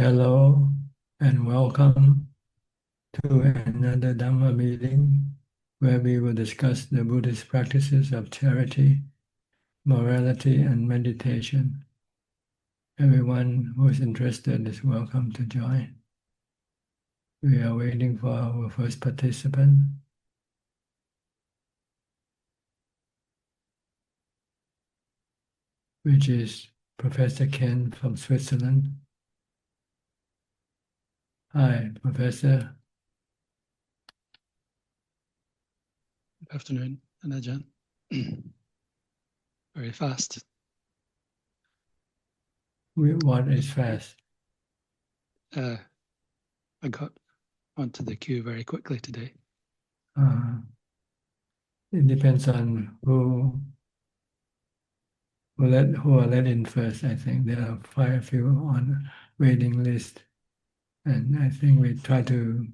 Hello and welcome to another Dhamma meeting where we will discuss the Buddhist practices of charity, morality, and meditation. Everyone who is interested is welcome to join. We are waiting for our first participant, which is Professor Ken from Switzerland. Hi, Professor. Good afternoon, and Ajahn. Very fast. What is fast? I got onto the queue very quickly today. It depends on who are let in first. I think there are quite a few on waiting list, and I think we try to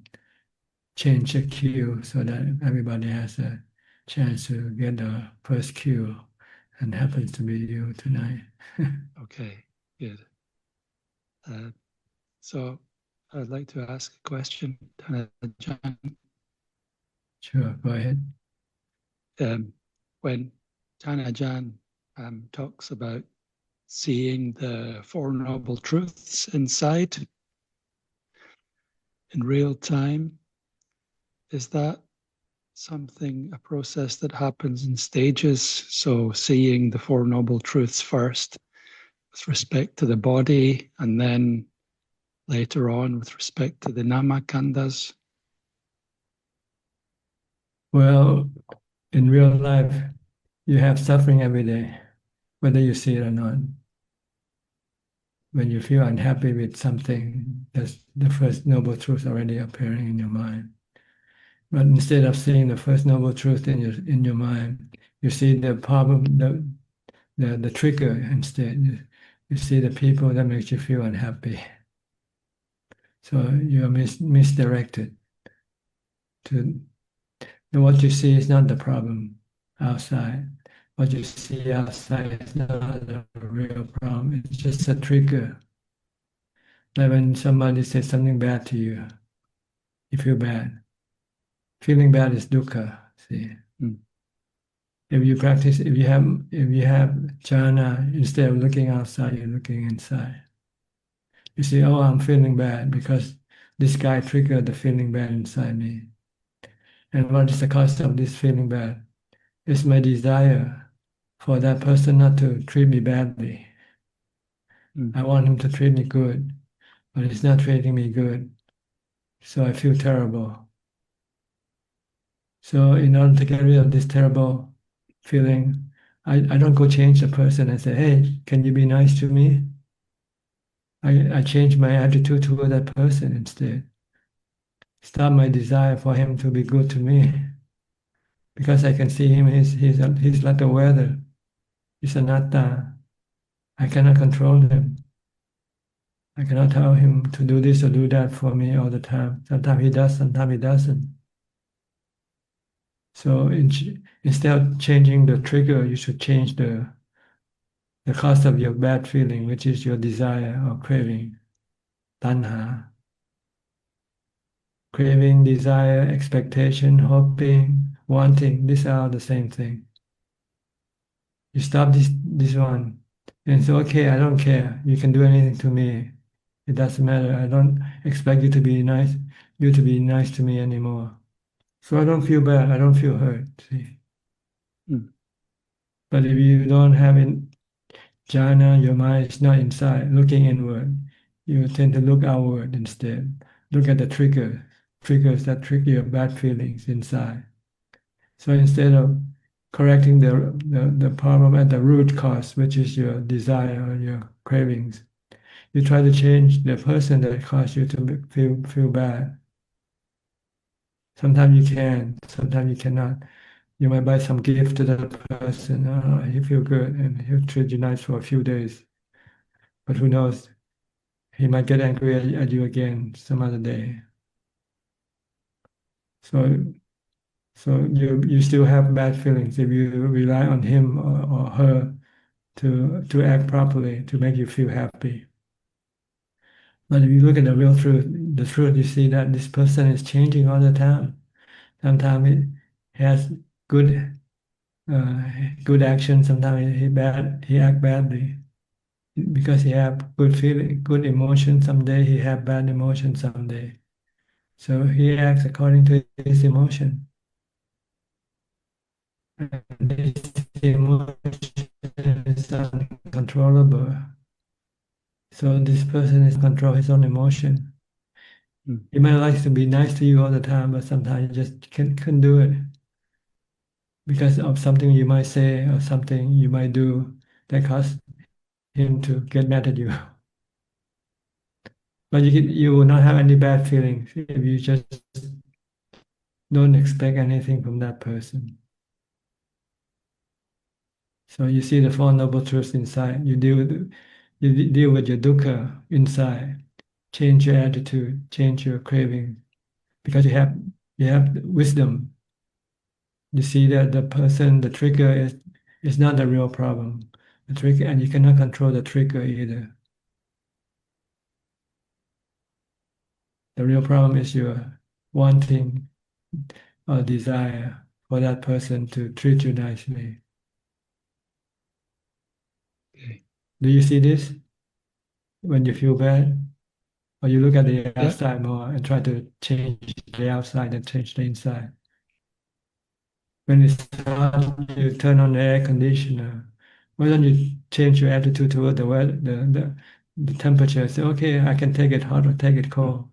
change the queue so that everybody has a chance to get the first queue, and happens to be you tonight. Okay, good. So I'd like to ask a question, Ajahn. Sure, go ahead. When Ajahn talks about seeing the Four Noble Truths inside in real time, is that a process that happens in stages? So seeing the Four Noble Truths first with respect to the body, and then later on with respect to the Namakandhas? Well, in real life, you have suffering every day, whether you see it or not. When you feel unhappy with something, that's the first noble truth already appearing in your mind. But instead of seeing the first noble truth in your mind, you see the problem, the trigger instead. You see the people that makes you feel unhappy. So you are misdirected. To what you see is not the problem outside. What you see outside is not the real problem. It's just a trigger. Like when somebody says something bad to you, you feel bad. Feeling bad is dukkha. See. If you practice, if you have jhana, instead of looking outside, you're looking inside. You say, "Oh, I'm feeling bad because this guy triggered the feeling bad inside me." And what is the cause of this feeling bad? It's my desire for that person not to treat me badly. I want him to treat me good, but he's not treating me good, so I feel terrible. So in order to get rid of this terrible feeling, I don't go change the person and say, "Hey, can you be nice to me?" I change my attitude toward that person instead. Stop my desire for him to be good to me. Because I can see him, he's like the weather. He's anatta. I cannot control him. I cannot tell him to do this or do that for me all the time. Sometimes he does, sometimes he doesn't. So instead of changing the trigger, you should change the cause of your bad feeling, which is your desire or craving, tanha. Craving, desire, expectation, hoping, wanting, these are all the same thing. You stop this one and say, "Okay, I don't care. You can do anything to me. It doesn't matter. I don't expect you to be nice to me anymore." So I don't feel bad. I don't feel hurt. See? But if you don't have jhana, your mind is not inside, looking inward. You tend to look outward instead. Look at the triggers that trigger your bad feelings inside. So instead of correcting the problem at the root cause, which is your desire or your cravings, you try to change the person that caused you to feel bad. Sometimes you can, sometimes you cannot. You might buy some gift to that person. Oh, he feel good, and he'll treat you nice for a few days. But who knows? He might get angry at you again some other day. So you still have bad feelings if you rely on him or her to act properly to make you feel happy. But if you look at the real truth, the truth, you see that this person is changing all the time. Sometimes he has good uh, good action. Sometimes he act badly because he have good feeling, good emotion. Someday he have bad emotion. Someday, so he acts according to his emotion. And this emotion is uncontrollable. So this person is control his own emotion. mm, He might like to be nice to you all the time, but sometimes you just can't do it because of something you might say or something you might do that cause him to get mad at you. But you will not have any bad feelings if you just don't expect anything from that person. So you see the Four Noble Truths inside. You deal with your dukkha inside. Change your attitude, change your craving, because you have wisdom. You see that the person, the trigger is not the real problem. The trigger, and you cannot control the trigger either. The real problem is your wanting or desire for that person to treat you nicely. okay. Do you see this when you feel bad? Or you look at the Yeah. outside more and try to change the outside and change the inside? When it's hot, you turn on the air conditioner. Why don't you change your attitude toward the weather, the temperature? Say, okay, I can take it hot or take it Mm, cold.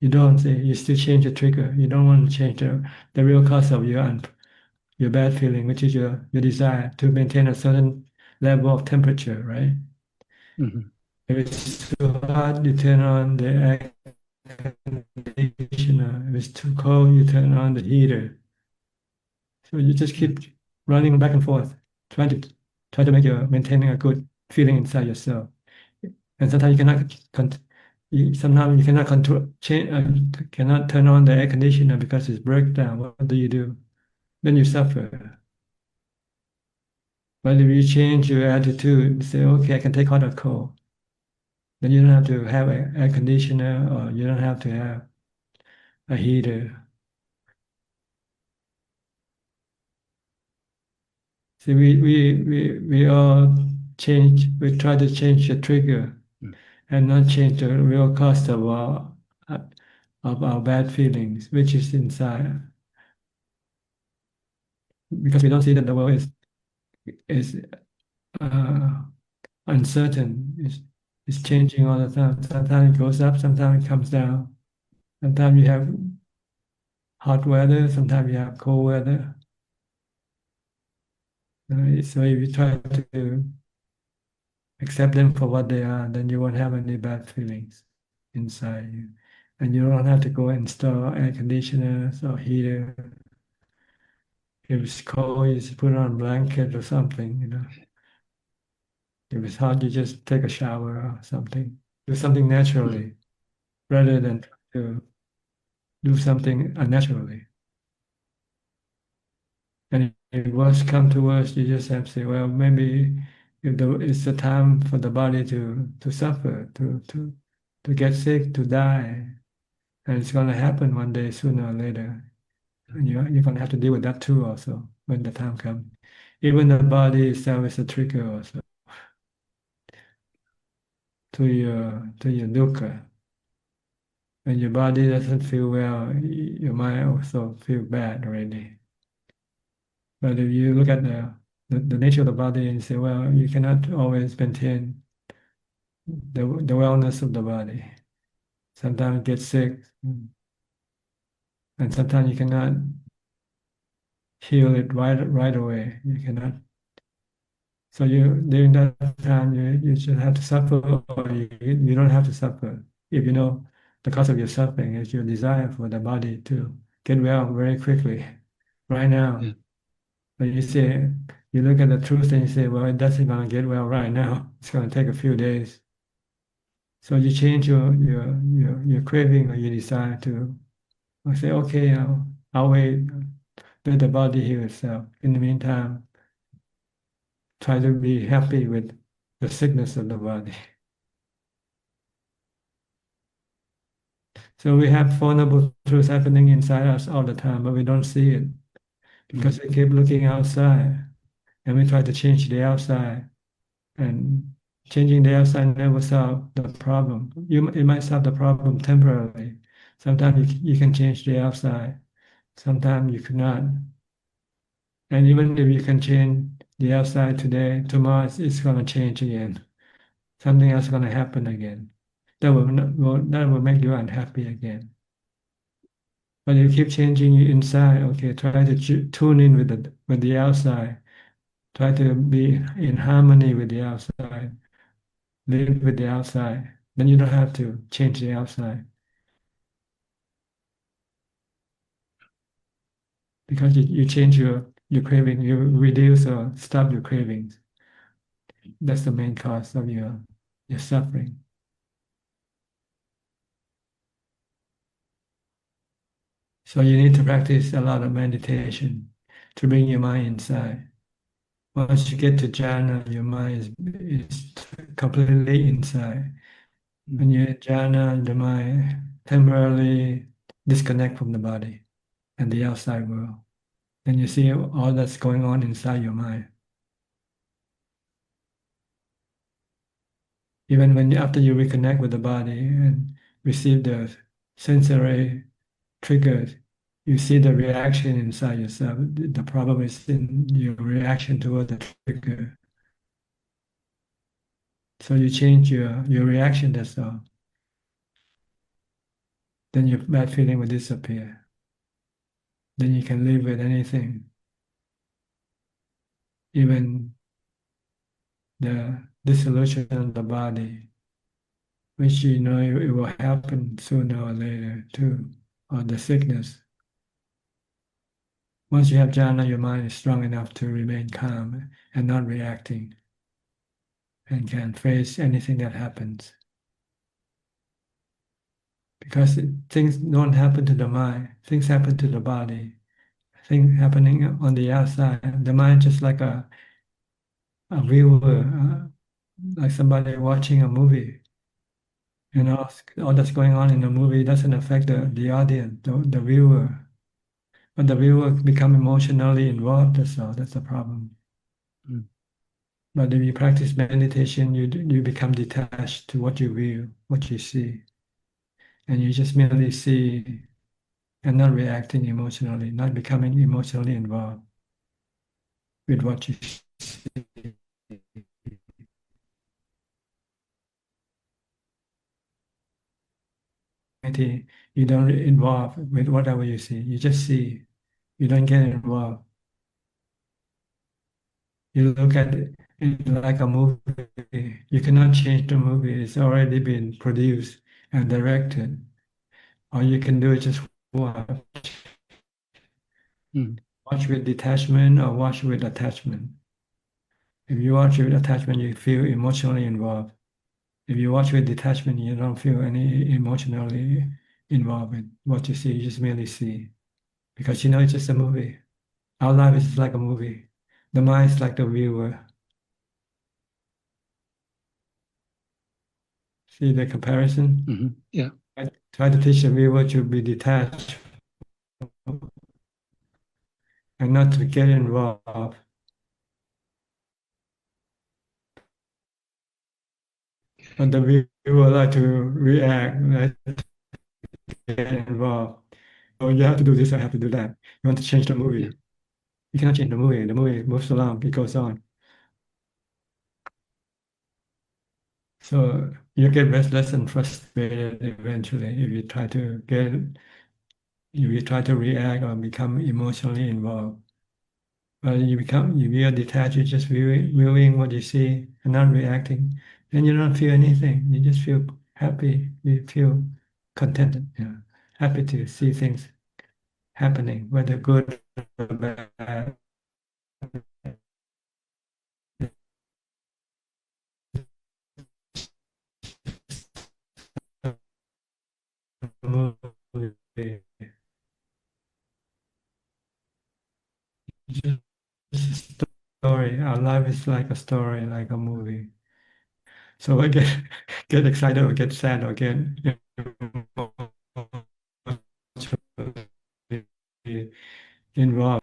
You don't say, you still change the trigger. You don't want to change the real cause of your bad feeling, which is your desire to maintain a certain level of temperature, right? mhm, If it's too hot, you turn on the air conditioner. If it's too cold, you turn on the heater. So you just mm, keep running back and forth, try to make you maintaining a good feeling inside yourself. And sometimes you cannot sometimes you cannot control change cannot turn on the air conditioner because it's breakdown. What do you do? Then you suffer. But if you change your attitude, say, okay, I can take hot or cold, then you don't have to have an air conditioner or you don't have to have a heater. See, we all we try to change the trigger mm, and not change the real cost uh, of our bad feelings, which is inside, because we don't see that the world is uh, uncertain. It's changing all the time. Sometimes it goes up, sometimes it comes down. Sometimes you have hot weather, sometimes you have cold weather. So if you try to accept them for what they are, then you won't have any bad feelings inside you. And you don't have to go and install air conditioners or heater. If it's cold, you just put on a blanket or something. If it's hot, you just take a shower or something. Do something mm, naturally rather than to do something unnaturally. And if worst come to worst, you just have to say, well, maybe if it's the time for the body to suffer, to get sick, to die, and it's going to happen one day, sooner or later. And you're going to have to deal with that too also when the time comes. Even the body itself is a trigger also to your dukkha. When your body doesn't feel well, your mind also feel bad already. But if you look at the nature of the body and say, well, you cannot always maintain the wellness of the body. Sometimes you get sick, and sometimes you cannot heal it right away. You cannot. So during that time you should have to suffer, or you don't have to suffer. If you know the cause of your suffering is your desire for the body to get well very quickly, right now. yeah. But you look at the truth and you say, well, it doesn't gonna get well right now. It's gonna take a few days. So you change your craving or your desire to say, okay, I'll wait, let the body heal itself. In the meantime, try to be happy with the sickness of the body. So we have Four Noble Truths happening inside us all the time, but we don't see it because we keep looking outside and we try to change the outside. And changing the outside never solve the problem. It might solve the problem temporarily. Sometimes you can change the outside. Sometimes you cannot. And even if you can change the outside today, tomorrow it's going to change again. Something else is going to happen again. That will make you unhappy again. But if you keep changing your inside, okay, try to tune in with the outside. Try to be in harmony with the outside. Live with the outside. Then you don't have to change the outside because you change your craving. You reduce or stop your cravings. That's the main cause of your suffering. So you need to practice a lot of meditation to bring your mind inside. Once you get to jhana, your mind is completely inside. When you're in jhana, the mind temporarily disconnect from the body and the outside world. Then you see all that's going on inside your mind. Even when after you reconnect with the body and receive the sensory triggers, you see the reaction inside yourself. The problem is in your reaction toward the trigger. So you change your reaction, that's all. Then your bad feeling will disappear. Then you can live with anything, even the dissolution of the body, which you know it will happen sooner or later too, or the sickness. Once you have jhana, your mind is strong enough to remain calm and not reacting, and can face anything that happens. Because things don't happen to the mind, things happen to the body, things happening on the outside. The mind just like a viewer, like somebody watching a movie. You know, all that's going on in the movie doesn't affect the audience, the viewer. But the viewer become emotionally involved, that's all, that's the problem. Mm. But if you practice meditation, you become detached to what you view, what you see. And you just merely see and not reacting emotionally, not becoming emotionally involved with what you see. You don't involve with whatever you see. You just see. You don't get involved. You look at it like a movie. You cannot change the movie. It's already been produced and directed. All you can do is just watch. Mm. Watch with detachment or watch with attachment. If you watch with attachment, you feel emotionally involved. If you watch with detachment, you don't feel any emotionally involved with what you see. You just merely see. Because you know it's just a movie. Our life is like a movie. The mind is like the viewer. See the comparison? Mm-hmm. Yeah. I try to teach the viewer to be detached and not to get involved. But the viewer like to react, like to get involved. Oh, you have to do this, I have to do that. You want to change the movie. Yeah. You cannot change the movie. The movie moves along, it goes on. So you get restless and frustrated eventually if you try to react or become emotionally involved. But you are detached, you're just viewing what you see and not reacting. Then you don't feel anything. You just feel happy. You feel contented, happy to see things happening, whether good or bad. Movie. Just a story. Our life is like a story, like a movie. So I get excited or get sad or get involved.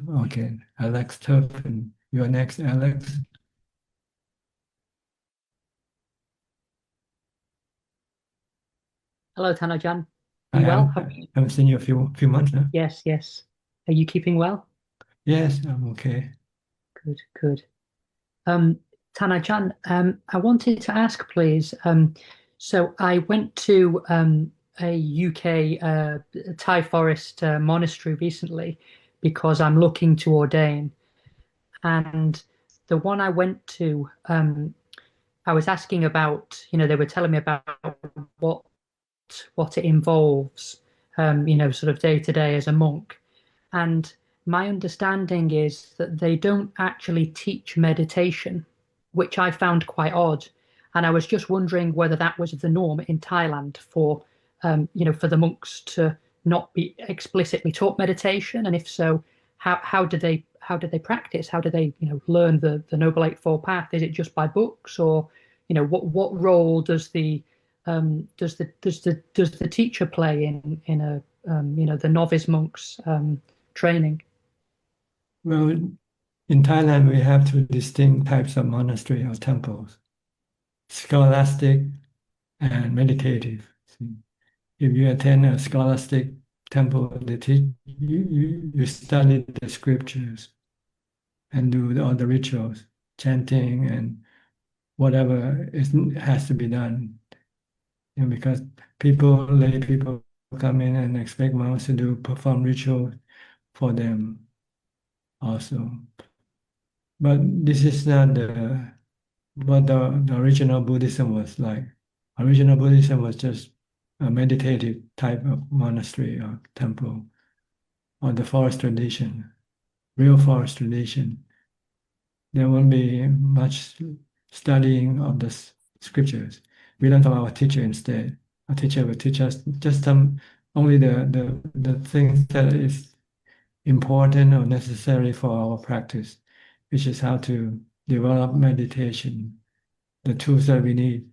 Okay, Alex Turpin, you're next, Alex. Hello, Tanajan. I You well? haven't seen you a few months now. Yes, yes. Are you keeping well? Yes, I'm okay. Good, good. Tanajan, I wanted to ask, please. So I went to a UK Thai forest monastery recently because I'm looking to ordain. And the one I went to, I was asking about, they were telling me about what what it involves, sort of day to day as a monk. And my understanding is that they don't actually teach meditation, which I found quite odd. And I was just wondering whether that was the norm in Thailand for the monks to not be explicitly taught meditation, and if so, how did they practice? How do they learn the Noble Eightfold Path? Is it just by books, or what role does the teacher play in a the novice monks training? Well, in Thailand, we have two distinct types of monastery or temples, scholastic and meditative. See, if you attend a scholastic temple, they teach you study the scriptures and do all the rituals, chanting and whatever has to be done. Because lay people come in and expect monks to perform rituals for them also. But this is not what the original Buddhism was like. Original Buddhism was just a meditative type of monastery or temple, or the forest tradition, real forest tradition. There won't be much studying of the scriptures. We learn from our teacher instead. Our teacher will teach us just only the things that is important or necessary for our practice, which is how to develop meditation, the tools that we need,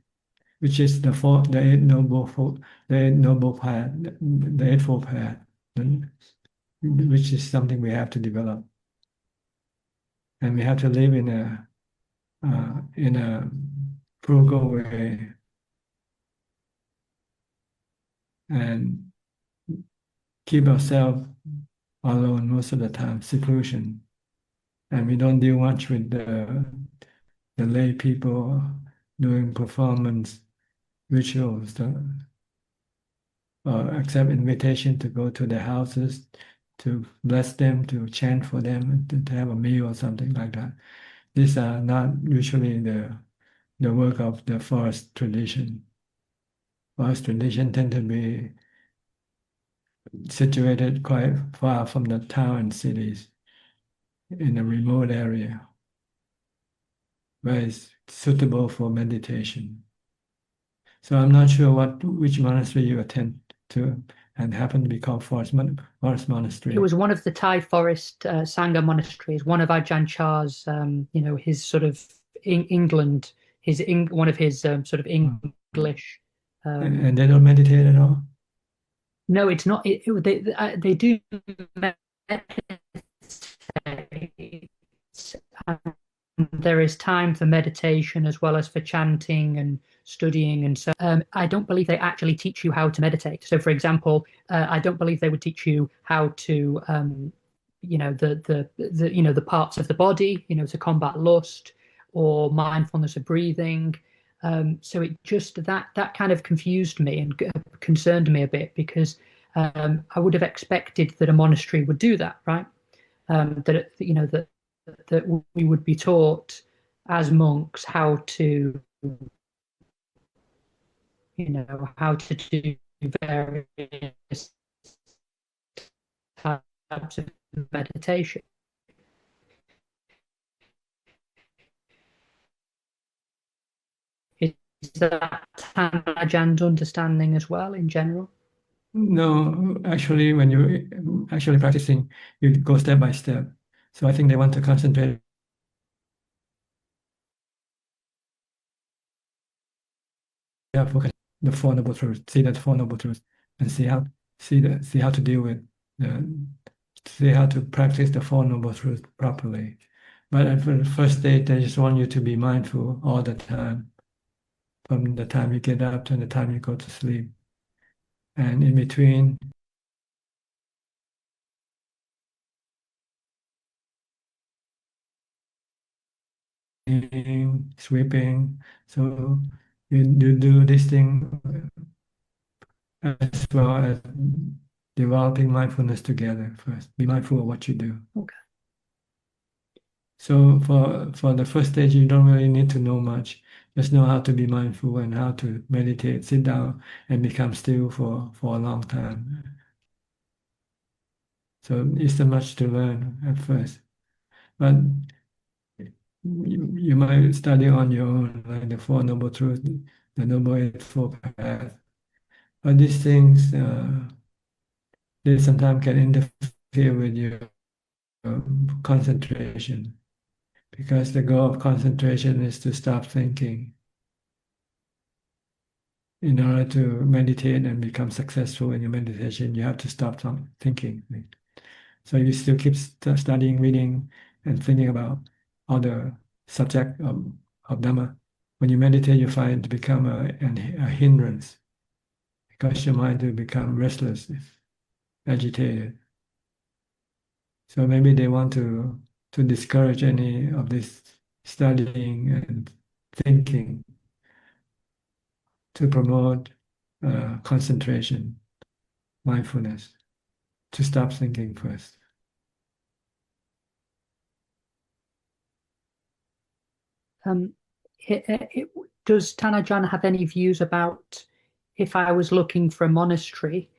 which is the Eight Noble Path, the Eightfold Path, which is something we have to develop, and we have to live in a frugal way and keep ourselves alone most of the time, seclusion, and we don't deal much with the lay people doing performance rituals, accept invitation to go to their houses, to bless them, to chant for them, to have a meal or something like that. These are not usually the work of the forest tradition. Forest tradition tend to be situated quite far from the town and cities in a remote area where it's suitable for meditation. So I'm not sure which monastery you attend to and happen to be called Forest Monastery. It was one of the Thai forest Sangha monasteries, one of Ajahn Chah's, his sort of England, one of his sort of English. And they don't meditate at all? No, it's not. They do meditate. There is time for meditation as well as for chanting and studying, and so I don't believe they actually teach you how to meditate. So, for example, I don't believe they would teach you how to, the parts of the body, to combat lust, or mindfulness of breathing. So it just that kind of confused me and concerned me a bit, because I would have expected that a monastery would do that, right? That that we would be taught as monks how to, how to do various types of meditation. Is that Ajahn understanding as well in general? No, actually, when you actually practicing, you go step by step. So I think they want to concentrate focus the Four Noble Truths, see that Four Noble Truths, and see how to deal with see how to practice the Four Noble Truths properly. But at the first stage, they just want you to be mindful all the time, from the time you get up to the time you go to sleep, and in between. Sweeping, so you do this thing as well as developing mindfulness together first. Be mindful of what you do. Okay. So for the first stage, you don't really need to know much. Just know how to be mindful and how to meditate, sit down and become still for a long time. So it's so much to learn at first. But you might study on your own, like the Four Noble Truths, the Noble Eightfold Path. But these things, they sometimes can interfere with your concentration, because the goal of concentration is to stop thinking. In order to meditate and become successful in your meditation, you have to stop thinking. So you still keep studying, reading, and thinking about all the subject of Dhamma. When you meditate, you find it become a hindrance, because your mind will become restless, agitated. So maybe they want to discourage any of this studying and thinking, to promote concentration, mindfulness, to stop thinking first. Does Tanajan have any views about, if I was looking for a monastery,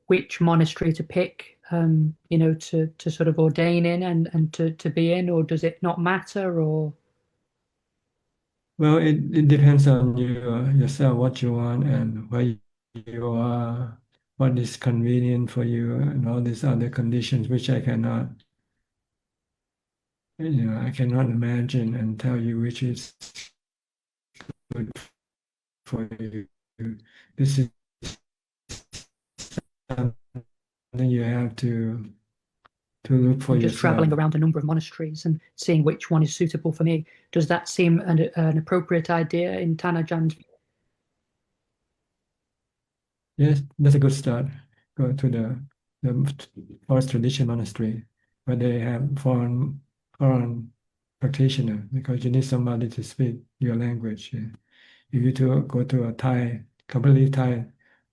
which monastery to pick, to sort of ordain in and to be in, or does it not matter, or? Well, it depends on you yourself, what you want and where you are, what is convenient for you, and all these other conditions which I cannot imagine and tell you which is good for you. This is something you have to look for just yourself. Traveling around a number of monasteries and seeing which one is suitable for me. Does that seem an appropriate idea in Tanajan's view? Yes, that's a good start. Go to the forest tradition monastery, where they have foreign practitioner, because you need somebody to speak your language. If you go to a completely Thai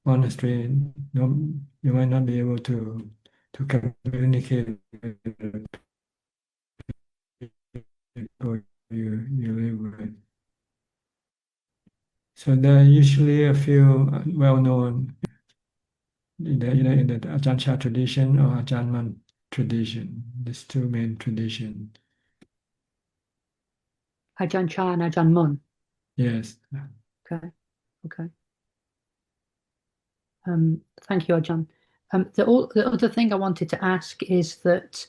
monastery, no, you might not be able to communicate with the people you live with. So there are usually a few well-known in the Ajahn tradition or Ajahn tradition. These two main traditions. Ajahn Chah and Ajahn Mun. Yes. Okay. Thank you, Ajahn. The other thing I wanted to ask is that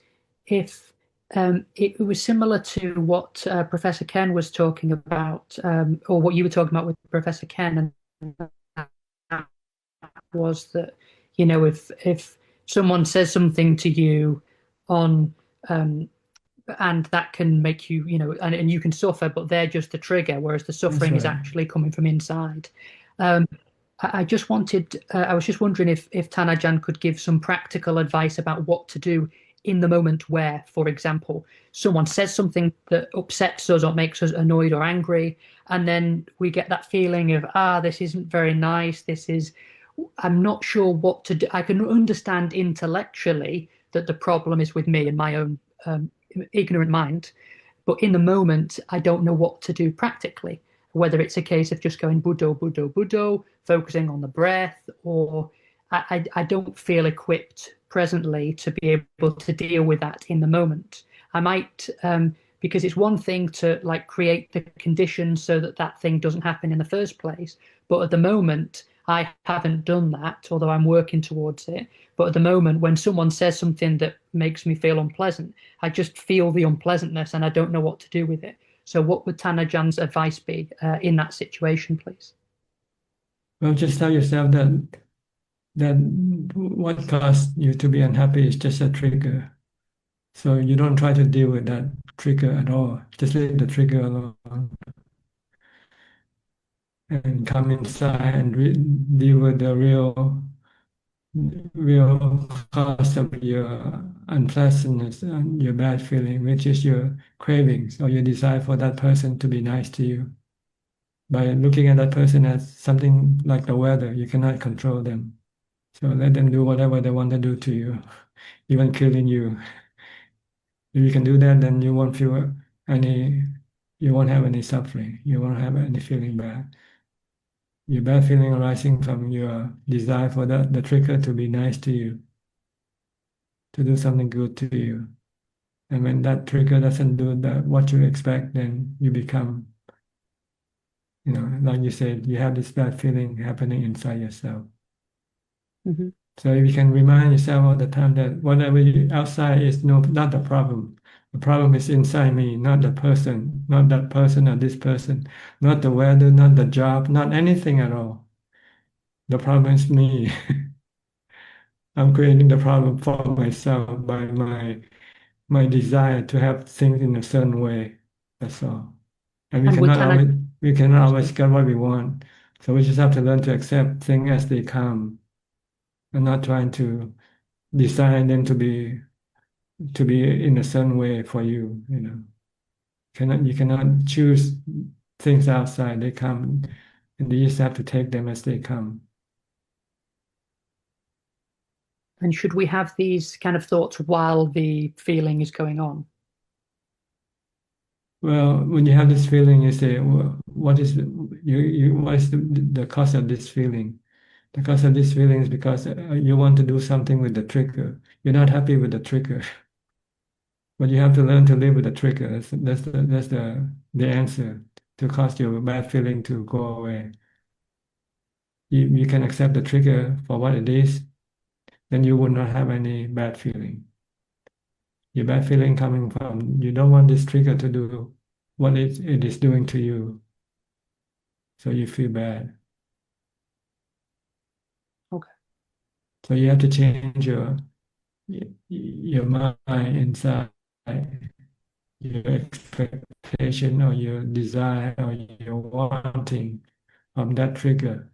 if it was similar to what Professor Ken was talking about, or what you were talking about with Professor Ken, and that was that, if someone says something to you on and that can make you, and you can suffer, but they're just the trigger, whereas the suffering is actually coming from inside. I was just wondering if Tanajan could give some practical advice about what to do in the moment where, for example, someone says something that upsets us or makes us annoyed or angry, and then we get that feeling of, this isn't very nice. I'm not sure what to do. I can understand intellectually that the problem is with me and my own ignorant mind, but in the moment, I don't know what to do practically, whether it's a case of just going Buddho, Buddho, Buddho, focusing on the breath, or I don't feel equipped presently to be able to deal with that in the moment. I might, because it's one thing to like create the conditions so that that thing doesn't happen in the first place, but at the moment, I haven't done that, although I'm working towards it. But at the moment, when someone says something that makes me feel unpleasant, I just feel the unpleasantness and I don't know what to do with it. So what would Tanajan's advice be in that situation, please? Well, just tell yourself that what caused you to be unhappy is just a trigger. So you don't try to deal with that trigger at all. Just leave the trigger alone and come inside and deal with the real cause of your unpleasantness and your bad feeling, which is your cravings or your desire for that person to be nice to you. By looking at that person as something like the weather, you cannot control them. So let them do whatever they want to do to you, even killing you. If you can do that, then you won't feel you won't have any suffering. You won't have any feeling bad. Your bad feeling arising from your desire for the trigger to be nice to you, to do something good to you. And when that trigger doesn't do what you expect, then you become, like you said, you have this bad feeling happening inside yourself. Mm-hmm. So if you can remind yourself all the time that whatever outside is not the problem. The problem is inside me, not the person, not that person or this person, not the weather, not the job, not anything at all. The problem is me. I'm creating the problem for myself by my desire to have things in a certain way. That's all. And we cannot always get what we want. So we just have to learn to accept things as they come and not trying to design them to be in a certain way for you. You cannot choose things outside. They come, and you just have to take them as they come. And should we have these kind of thoughts while the feeling is going on? Well, when you have this feeling, you say, well, what is the cause of this feeling? The cause of this feeling is because you want to do something with the trigger. You're not happy with the trigger. But you have to learn to live with the trigger. That's the answer to cause your bad feeling to go away. You can accept the trigger for what it is, then you would not have any bad feeling. Your bad feeling coming from you don't want this trigger to do what it is doing to you. So you feel bad. Okay. So you have to change your mind inside, your expectation or your desire or your wanting from that trigger.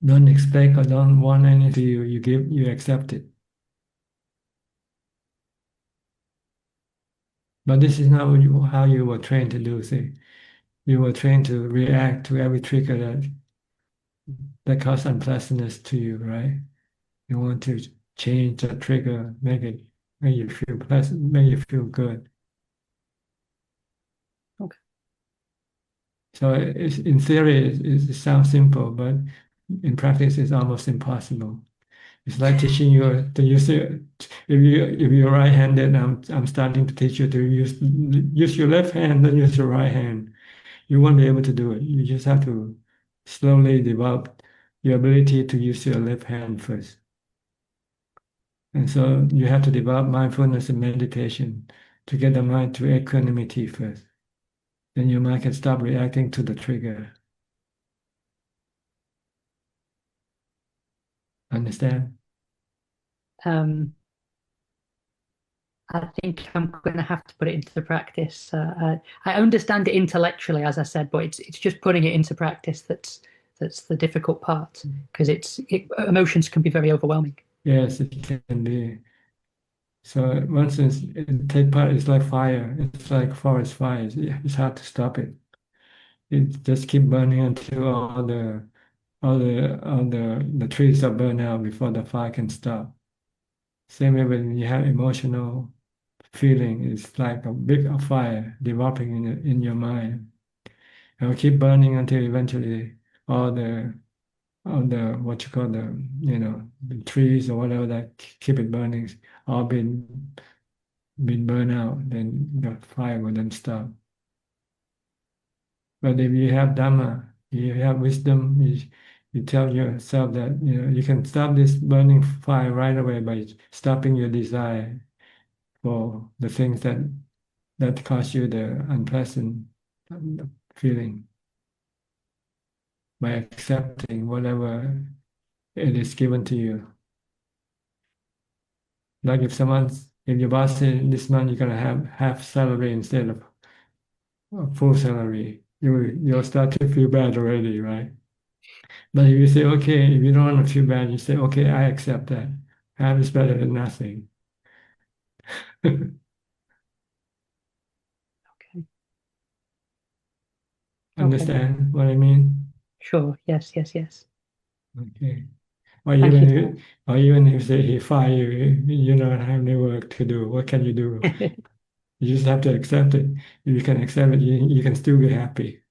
Don't expect or don't want anything you accept it. But this is not how you were trained to do. See, you were trained to react to every trigger that causes unpleasantness to you, right? You want to change the trigger, make you feel pleasant, make you feel good. Okay. So in theory, it sounds simple, but in practice, it's almost impossible. It's like teaching you to use it. If you're right-handed, I'm starting to teach you to use your left hand, then use your right hand. You won't be able to do it. You just have to slowly develop your ability to use your left hand first. And so you have to develop mindfulness and meditation to get the mind to equanimity first. Then your mind can stop reacting to the trigger. Understand? I think I'm going to have to put it into practice. I understand it intellectually, as I said, but it's just putting it into practice that's the difficult part because emotions can be very overwhelming. Yes, it can be. So once it take part, it's like fire. It's like forest fires. It's hard to stop it. It just keep burning until all the trees are burned out before the fire can stop. Same way when you have emotional feeling, it's like a big fire developing in your mind. It will keep burning until eventually all the what you call the trees or whatever that keep it burning all been burned out, then the fire will then stop. But if you have Dhamma, you have wisdom, you tell yourself that you can stop this burning fire right away by stopping your desire for the things that cause you the unpleasant feeling, by accepting whatever it is given to you. Like if your boss says this month you're gonna have half salary instead of full salary, you'll start to feel bad already, right? But if you say, okay, if you don't want to feel bad, you say, okay, I accept that. Half is better than nothing. Okay. Understand what I mean? Sure. Yes, yes, yes. Okay. Or Thank even you, if, or even if say he fire you, you don't have any work to do. What can you do? Tan. You just have to accept it. If you can accept it, you can still be happy.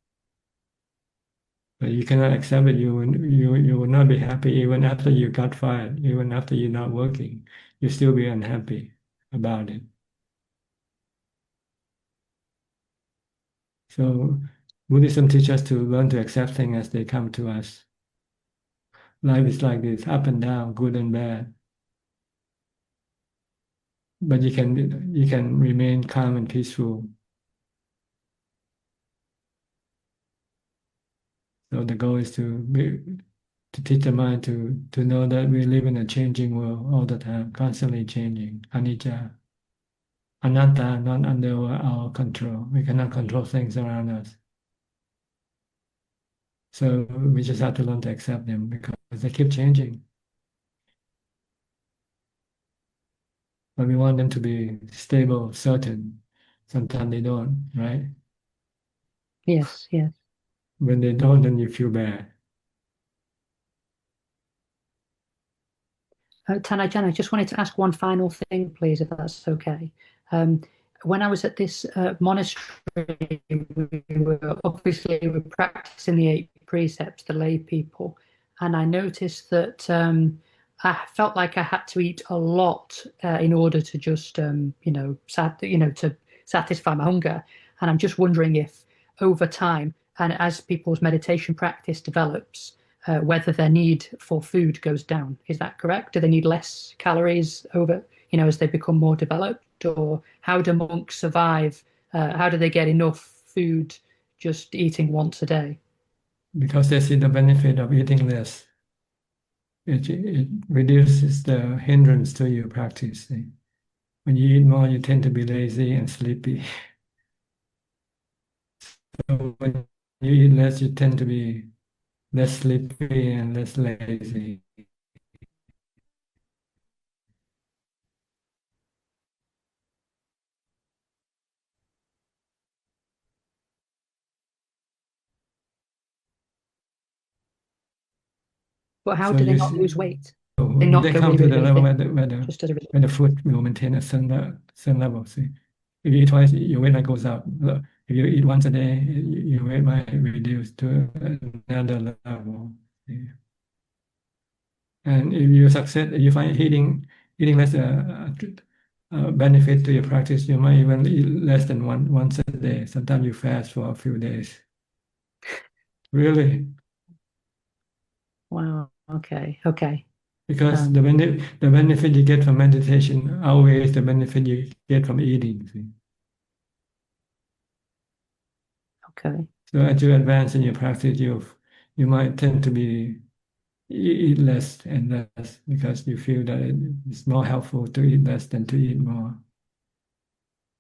But you cannot accept it, you will not be happy even after you got fired, even after you're not working. You still be unhappy about it. So Buddhism teaches us to learn to accept things as they come to us. Life is like this, up and down, good and bad. But you can remain calm and peaceful. So the goal is to teach the mind to know that we live in a changing world all the time, constantly changing. Anicca, anatta, not under our control. We cannot control things around us. So we just have to learn to accept them because they keep changing. But we want them to be stable, certain. Sometimes they don't, right? Yes, yes. When they don't, then you feel bad. Ajahn, I just wanted to ask one final thing, please, if that's okay. Um, when I was at this monastery, we were practicing the 8 precepts, the lay people, and I noticed that I felt like I had to eat a lot in order to just, to satisfy my hunger. And I'm just wondering if over time, and as people's meditation practice develops, whether their need for food goes down. Is that correct? Do they need less calories as they become more developed? Or how do monks survive? How do they get enough food just eating once a day? Because they see the benefit of eating less. It reduces the hindrance to your practice. See? When you eat more, you tend to be lazy and sleepy. So when you eat less, you tend to be less sleepy and less lazy. But how So do they you not see, lose weight? They when not they go come really, to really, the really level thin where just as a result. the food will maintain a certain level. See, if you eat twice, your weight might goes up. If you eat once a day, your weight might reduce to another level. See? And if you succeed, if you find eating less benefit to your practice, you might even eat less than once a day. Sometimes you fast for a few days. Really, Wow. Okay. Okay. because Um, the benefit you get from meditation outweighs the benefit you get from eating. See? okay. So as you advance in your practice, you might tend to eat less and less because you feel that it's more helpful to eat less than to eat more.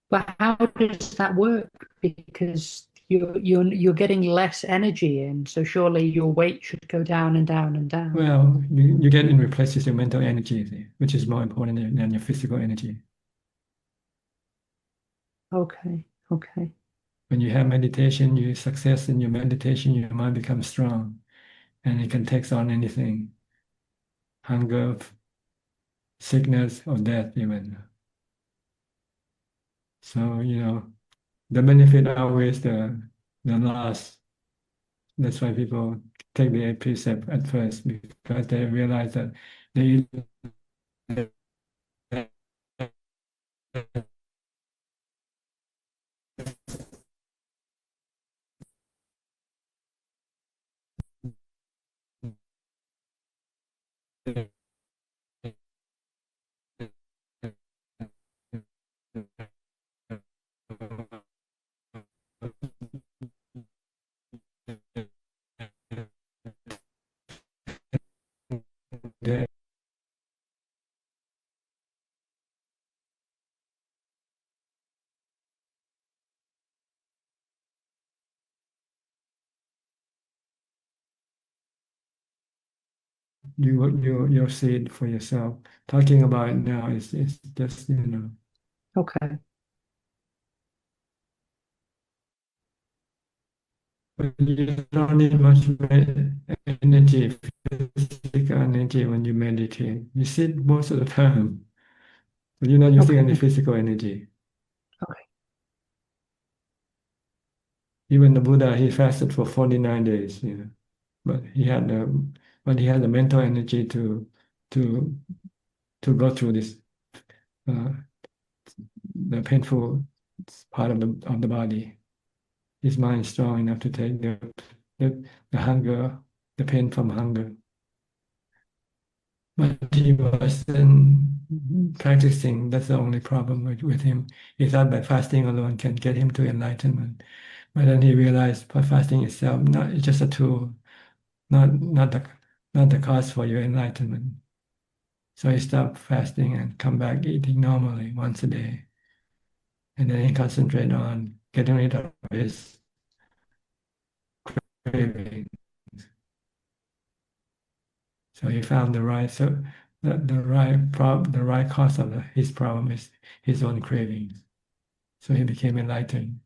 But how does that work? Because you're getting less energy in, so surely your weight should go down and down and down. Well, you get in replaces your mental energy, see, which is more important than your physical energy. Okay. Okay. When you have meditation, you success in your meditation, your mind becomes strong and it can take on anything, hunger, sickness, or death even. So, the benefit outweighs the loss. That's why people take the eight precept at first, because they realize that they you'll see it for yourself. Talking about it now is just Okay. but you don't need much energy, physical energy when you meditate. You sit most of the time, but you're not using any Okay. physical energy. Okay. Even the Buddha, he fasted for 49 days, but he had the mental energy to go through this uh, the painful part of the body. His mind is strong enough to take the hunger, the pain from hunger. But he wasn't practicing. That's the only problem with him. He thought by fasting alone can get him to enlightenment. But then he realized fasting itself it's just a tool, not the cause for your enlightenment. So he stopped fasting and come back eating normally once a day. And then he concentrated on getting rid of his craving. So he found the right cause of his problem is his own cravings. So he became enlightened.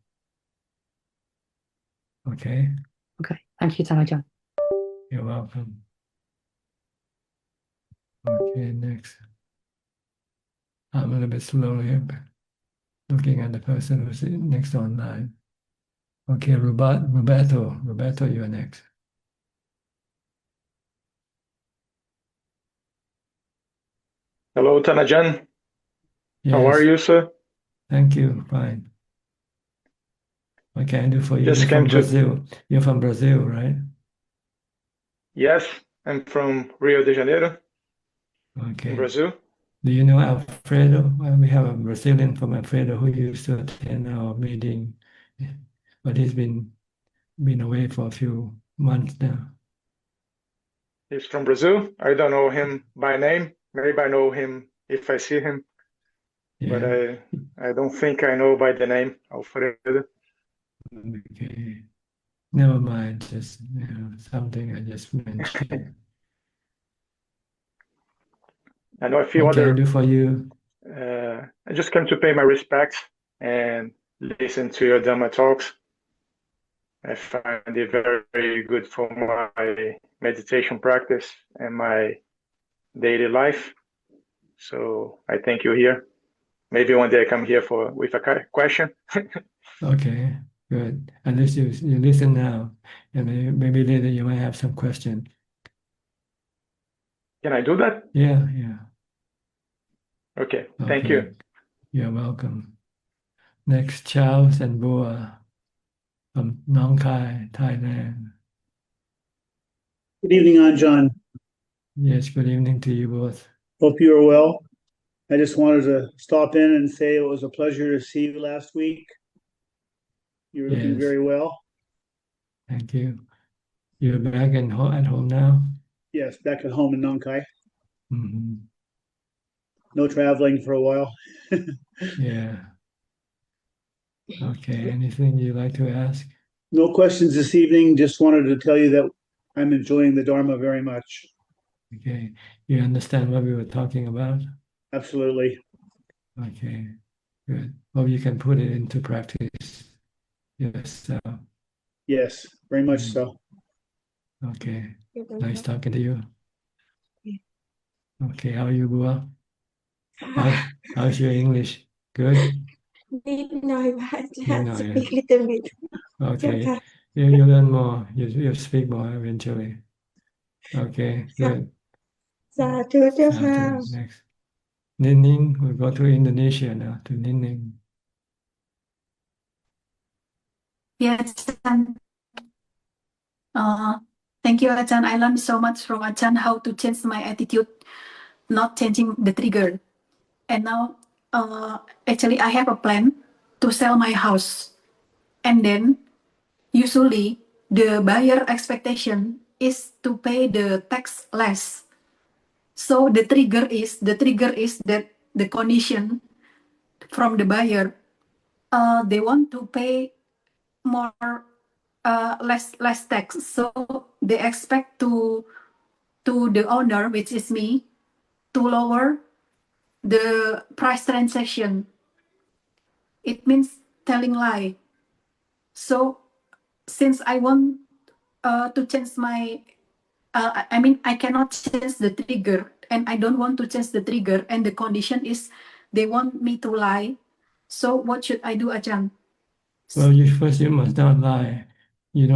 Okay, Okay. Thank you, Ajahn. you're welcome. Okay, next. I'm a little bit slow here, looking at the person who's next online. Okay, Roberto, you're next. Hello, Tanajan. How are Yes, you, sir? thank you. Fine. What can I do for you? Just You're came from to, Brazil. You're from Brazil, right? yes, I'm from Rio de Janeiro in Okay. Brazil. Do you know Alfredo? Well, we have a Brazilian from Alfredo who used to attend our meeting, but he's been away for a few months now. He's from Brazil. I don't know him by name. Maybe I know him if I see him, but Yeah. I don't think I know by the name Alfredo. Okay. Never mind. Just something I just mentioned. I know a few What can I other. do for you? I just came to pay my respects and listen to your Dhamma talks. I find it very, very good for my meditation practice and my daily life. So I thank you here. Maybe one day I come here with a question. Okay, good. At least you listen now, and maybe later you might have some question. Can I do that? Yeah. Okay, thank Okay. you. You're welcome. Next, Charles and Boa from Nong Khai, Thailand. Good evening, Ajahn. Yes, good evening to you both. Hope you are well. I just wanted to stop in and say it was a pleasure to see you last week. You were looking Yes, very well. thank you. You're back at home now? Yes, back at home in Nong Khai. Mhm. No traveling for a while. Yeah. Okay, anything you'd like to ask? No questions this evening. Just wanted to tell you that I'm enjoying the Dharma very much. Okay, you understand what we were talking about? Absolutely. Okay, Good. Hope you can put it into practice yourself. Yes, very much Mm. so. Okay. Nice talking to you. Okay, how are you, Bua? How's your English? Good? นิดหน่อยพระอาจารย์ Ninoy, speak little bit เจ้า Okay. ค่ะ You learn more. You speak more eventually. Okay, ค่ะ good. สาธุเจ้าค่ะ Sadhu. Next. Nining, we go to Indonesia now, to Nining. Yes, Ajahn. Thank you, Ajahn. I learned so much from Ajahn how to change my attitude, not changing the trigger. And now, actually, I have a plan to sell my house. And then, usually, the buyer expectation is to pay the tax less. So the trigger is that the condition from the buyer, they want to pay more less tax. So they expect to the owner, which is me, to lower the price transaction. It means telling lie. So since I want to change my, I mean, I cannot change the trigger, and I don't want to change the trigger, and the condition is they want me to lie. So what should I do, Ajahn? Well, you must not lie. You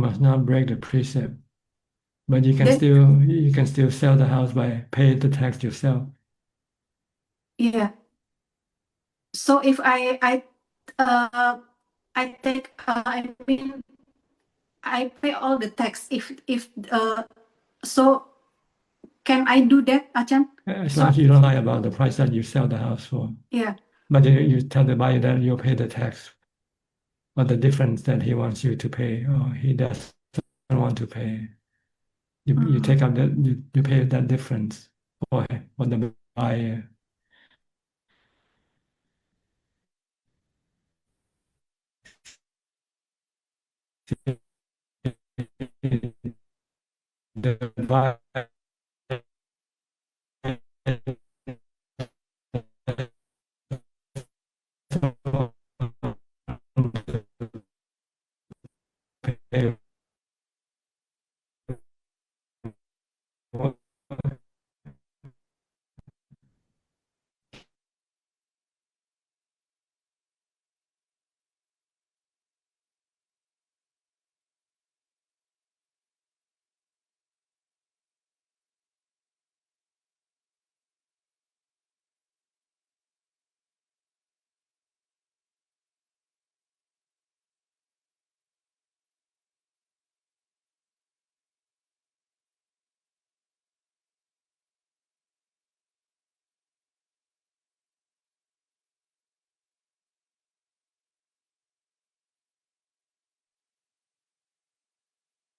must not break the precept. But you can still sell the house by pay the tax yourself. Yeah. So if I take I mean I pay all the tax if so can I do that, Ajahn? As long as you don't lie about the price that you sell the house for. Yeah. But you tell the buyer that you'll pay the tax or the difference that he wants you to pay, or he doesn't want to pay. You take out that you pay that difference for the buyer. The buyer pay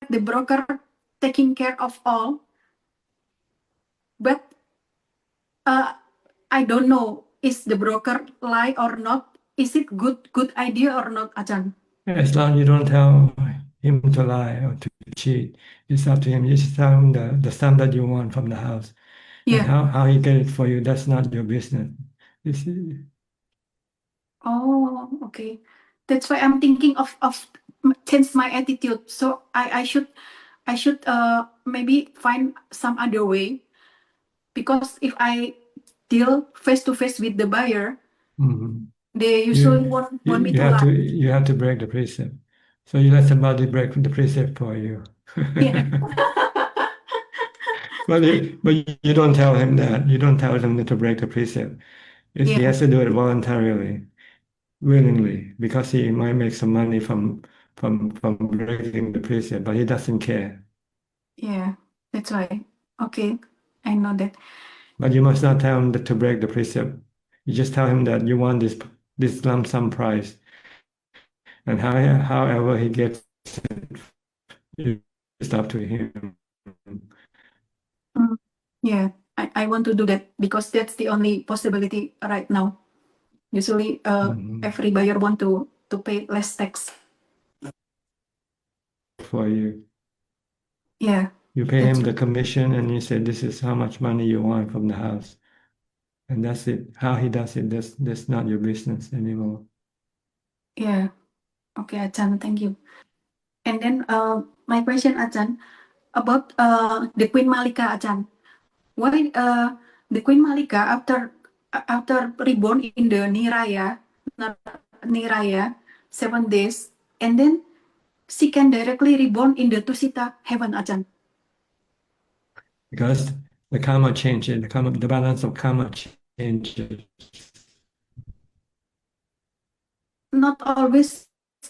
The broker taking care of all, but I don't know is the broker lie or not. Is it good idea or not, Ajahn? As long as you don't tell him to lie or to cheat, it's up to him. You just tell him the sum that you want from the house. Yeah. And how he get it for you, that's not your business. Oh, okay. That's why I'm thinking of change my attitude. So I should maybe find some other way, because if I deal face to face with the buyer, they usually want me to lie. You have to break the precept. So you let somebody break the precept for you. Yeah. But you don't tell him that. You don't tell him to break the precept. He Yeah. has to do it voluntarily, willingly, because he might make some money from breaking the precept, but he doesn't care. Yeah, that's right. Okay, I know that. But you must not tell him to break the precept. You just tell him that you want this lump sum price, and however he gets it, it's up to him. Yeah, I want to do that because that's the only possibility right now. Usually, every buyer want to pay less tax. For you. Yeah. You pay him the commission and you say this is how much money you want from the house. and that's it. How he does it, that's not your business anymore. Yeah. Okay, Ajahn, thank you. And then my question, Ajahn, about the Queen Malika, Ajahn. Why the Queen Malika after reborn in the Niraya 7 days, and then she can directly reborn in the Tusita heaven, Ajahn? Because the karma changes, the balance of karma changes. Not always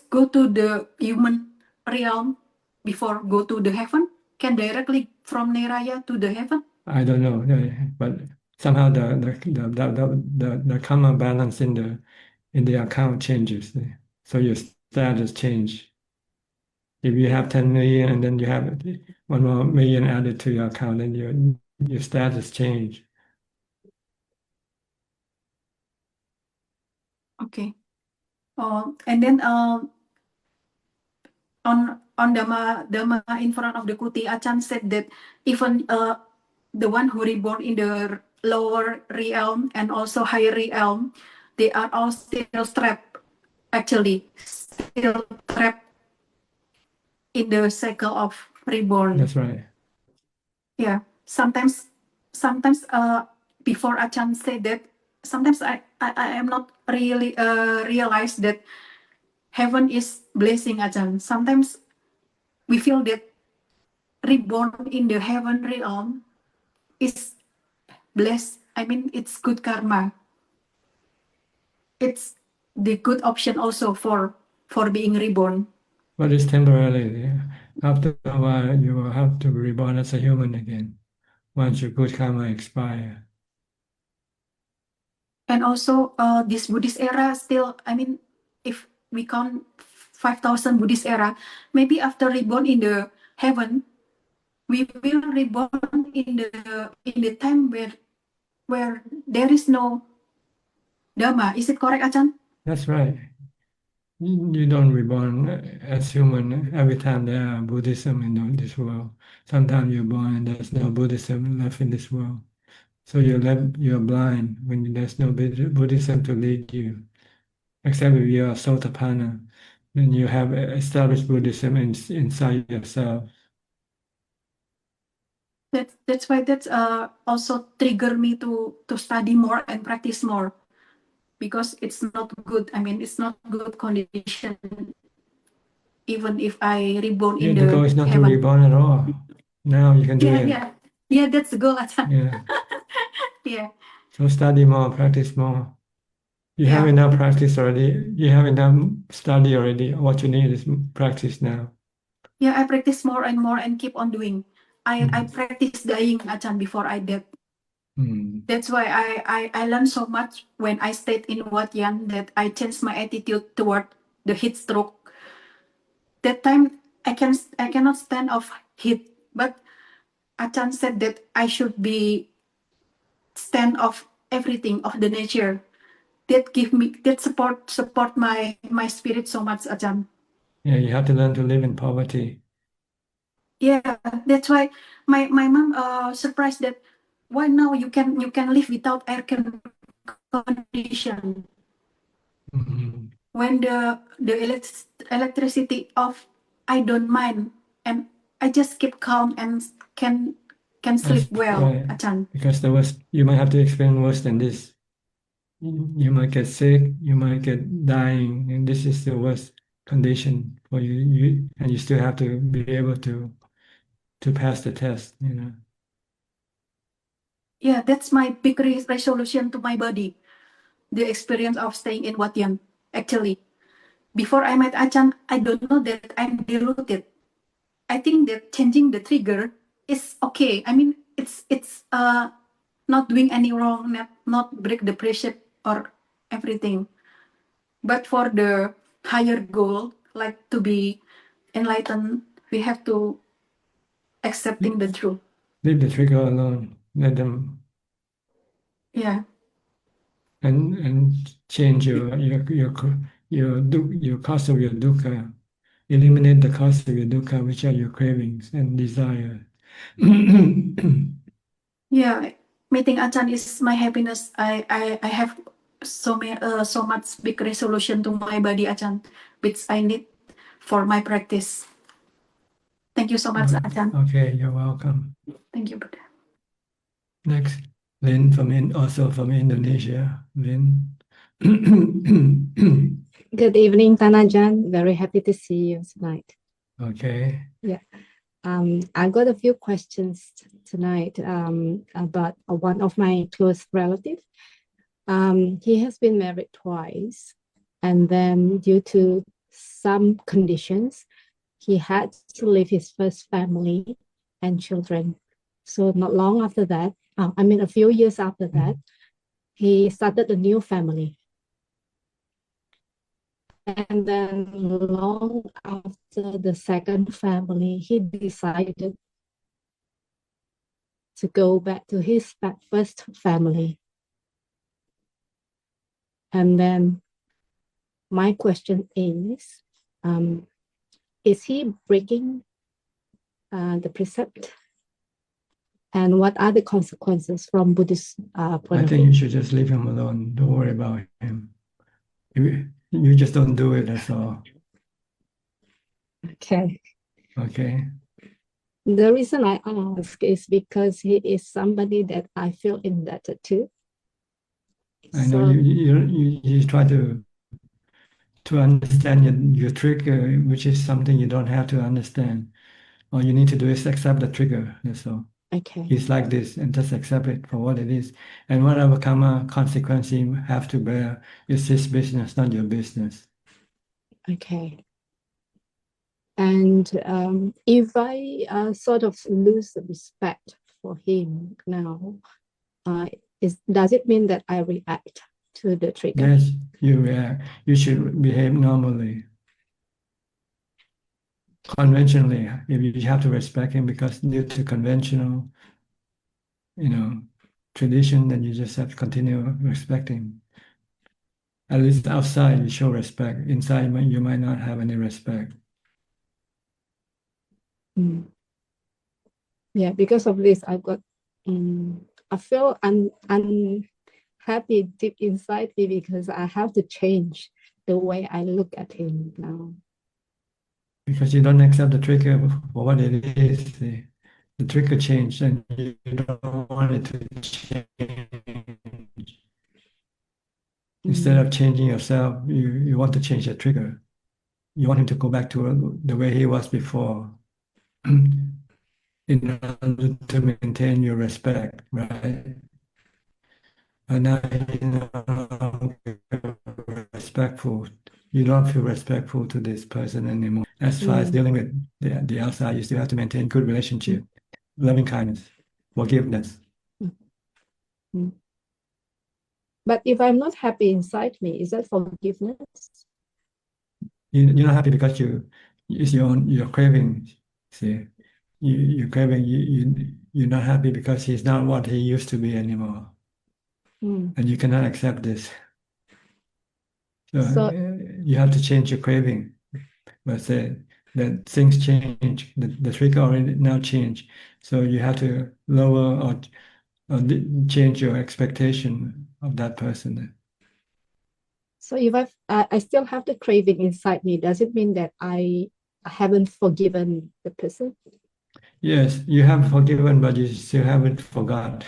go to the human realm before go to the heaven? Can directly from Niraya to the heaven? I don't know, but somehow the karma balance in the account changes. So your status change. If you have 10 million and then you have 1 more million added to your account, then your status change. Okay. And then on Dhamma in front of the Kuti, Ajahn said that even the one who reborn in the lower realm and also higher realm, they are all still trapped, actually, still trapped in the cycle of reborn. That's right. Yeah. Sometimes before Ajahn said that, sometimes I am not really realize that heaven is blessing, Ajahn. Sometimes we feel that reborn in the heaven realm is blessed. I mean, it's good karma. It's the good option also for being reborn. But it's temporarily. After a while, you will have to be reborn as a human again once your good karma expire. And also, this Buddhist era still, I mean, if we count 5,000 Buddhist era, maybe after reborn in the heaven, we will reborn in the time where there is no Dhamma. Is it correct, Ajahn? That's right. You don't reborn as human every time there are Buddhism in this world. Sometimes you're born and there's no Buddhism left in this world. So you're blind when there's no Buddhism to lead you. Except if you're a Sotapanna, then you have established Buddhism inside yourself. That's why that's also trigger me to study more and practice more, because it's not good. I mean, it's not good condition. Even if I reborn in The the goal is not to heaven. reborn at all. Now you can do it. Yeah. That's the goal, Ajahn. Yeah. Yeah. So study more, practice more. You Yeah. have enough practice already. You have enough study already. What you need is practice now. Yeah, I practice more and more and keep on doing. I practice dying, Ajahn, before I dead. That's why I learned so much when I stayed in Wat Yan, that I changed my attitude toward the heat stroke. That time I cannot stand of heat, but Ajahn said that I should be stand of everything of the nature. That give me that support my spirit so much, Ajahn. Yeah, you have to learn to live in poverty. Yeah, that's why my mom surprised that why now you can live without air condition. When the electricity off, I don't mind, and I just keep calm and can sleep well, right. Ajahn. Because you might have to experience worse than this. You might get sick, you might get dying, and this is the worst condition for you. And you still have to be able to pass the test, Yeah, that's my big resolution to my body. The experience of staying in Wat Yan. Actually, before I met Ajahn, I don't know that I'm deluded. I think that changing the trigger is okay. I mean, it's not doing any wrong, not break the precept or everything. But for the higher goal, like to be enlightened, we have to accepting the truth. Leave the trigger alone. Let them. Yeah. And change your cause of your dukkha. Eliminate the cause of your dukkha, which are your cravings and desire. Yeah, meeting Ajahn is my happiness. I have so much big resolution to my body, Ajahn, which I need for my practice. Thank you so much, Ajahn. Okay, you're welcome. Thank you, Buddha. Next, Lynn also from Indonesia. Lynn. Good evening, Tanajan. Very happy to see you tonight. Okay. Yeah. I got a few questions tonight about one of my close relatives. He has been married twice, and then due to some conditions, he had to leave his first family and children. So not long after that, a few years after that, he started a new family. And then long after the second family, he decided to go back to his first family. And then my question is he breaking the precept? And what are the consequences from Buddhist point I of think view? you should just leave him alone. Don't worry about him. You just don't do it, that's all. Okay. Okay. The reason I ask is because he is somebody that I feel indebted to. I know you try to understand your trigger, which is something you don't have to understand. All you need to do is accept the trigger. That's all. Okay. He's like this, and just accept it for what it is. And whatever karma consequence you have to bear is his business, not your business. Okay. And if I sort of lose the respect for him now, does it mean that I react to the trigger? Yes, you react. You should behave normally. Conventionally, if you have to respect him because due to conventional, tradition, then you just have to continue respecting. At least outside, you show respect. Inside, you might not have any respect. Yeah, because of this, I feel unhappy deep inside me because I have to change the way I look at him now. Because you don't accept the trigger for what it is. The trigger changed and you don't want it to change. Instead of changing yourself, you want to change the trigger. You want him to go back to the way he was before in order to maintain your respect, right? And now you're not respectful. You don't feel respectful to this person anymore. As far as dealing with the outside, you still have to maintain good relationship, loving kindness, forgiveness. But if I'm not happy inside me, is that forgiveness? You're not happy because it's your craving. See, you're craving. You're not happy because he's not what he used to be anymore, and you cannot accept this. So you have to change your craving. But say that things change, the trigger already now changed. So you have to lower or change your expectation of that person. So if I still have the craving inside me, does it mean that I haven't forgiven the person? Yes, you have forgiven, but you still haven't forgot.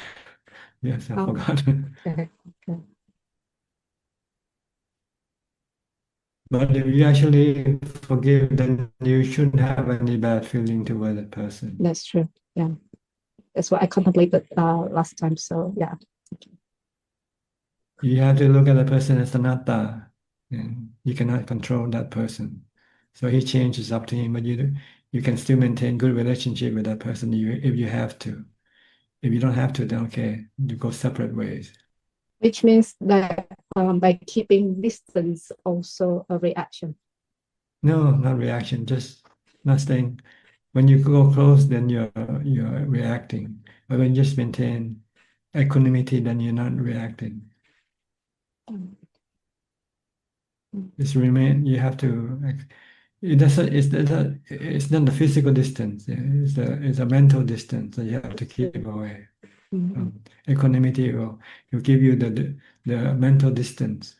Yes, I forgot. Okay. But if you actually forgive, then you shouldn't have any bad feeling toward that person. That's true. Yeah. That's what I contemplated last time. So yeah. You have to look at the person as anatta, and you cannot control that person. So he changes up to him, but you can still maintain good relationship with that person if you have to. If you don't have to, then okay, you go separate ways. Which means that by keeping distance, also a reaction. No, not reaction, just not staying. When you go close, then you're reacting. But when you just maintain equanimity, then you're not reacting. Just remain. You have to. It's not the physical distance. It's a mental distance that you have to keep away. Equanimity will give you the mental distance.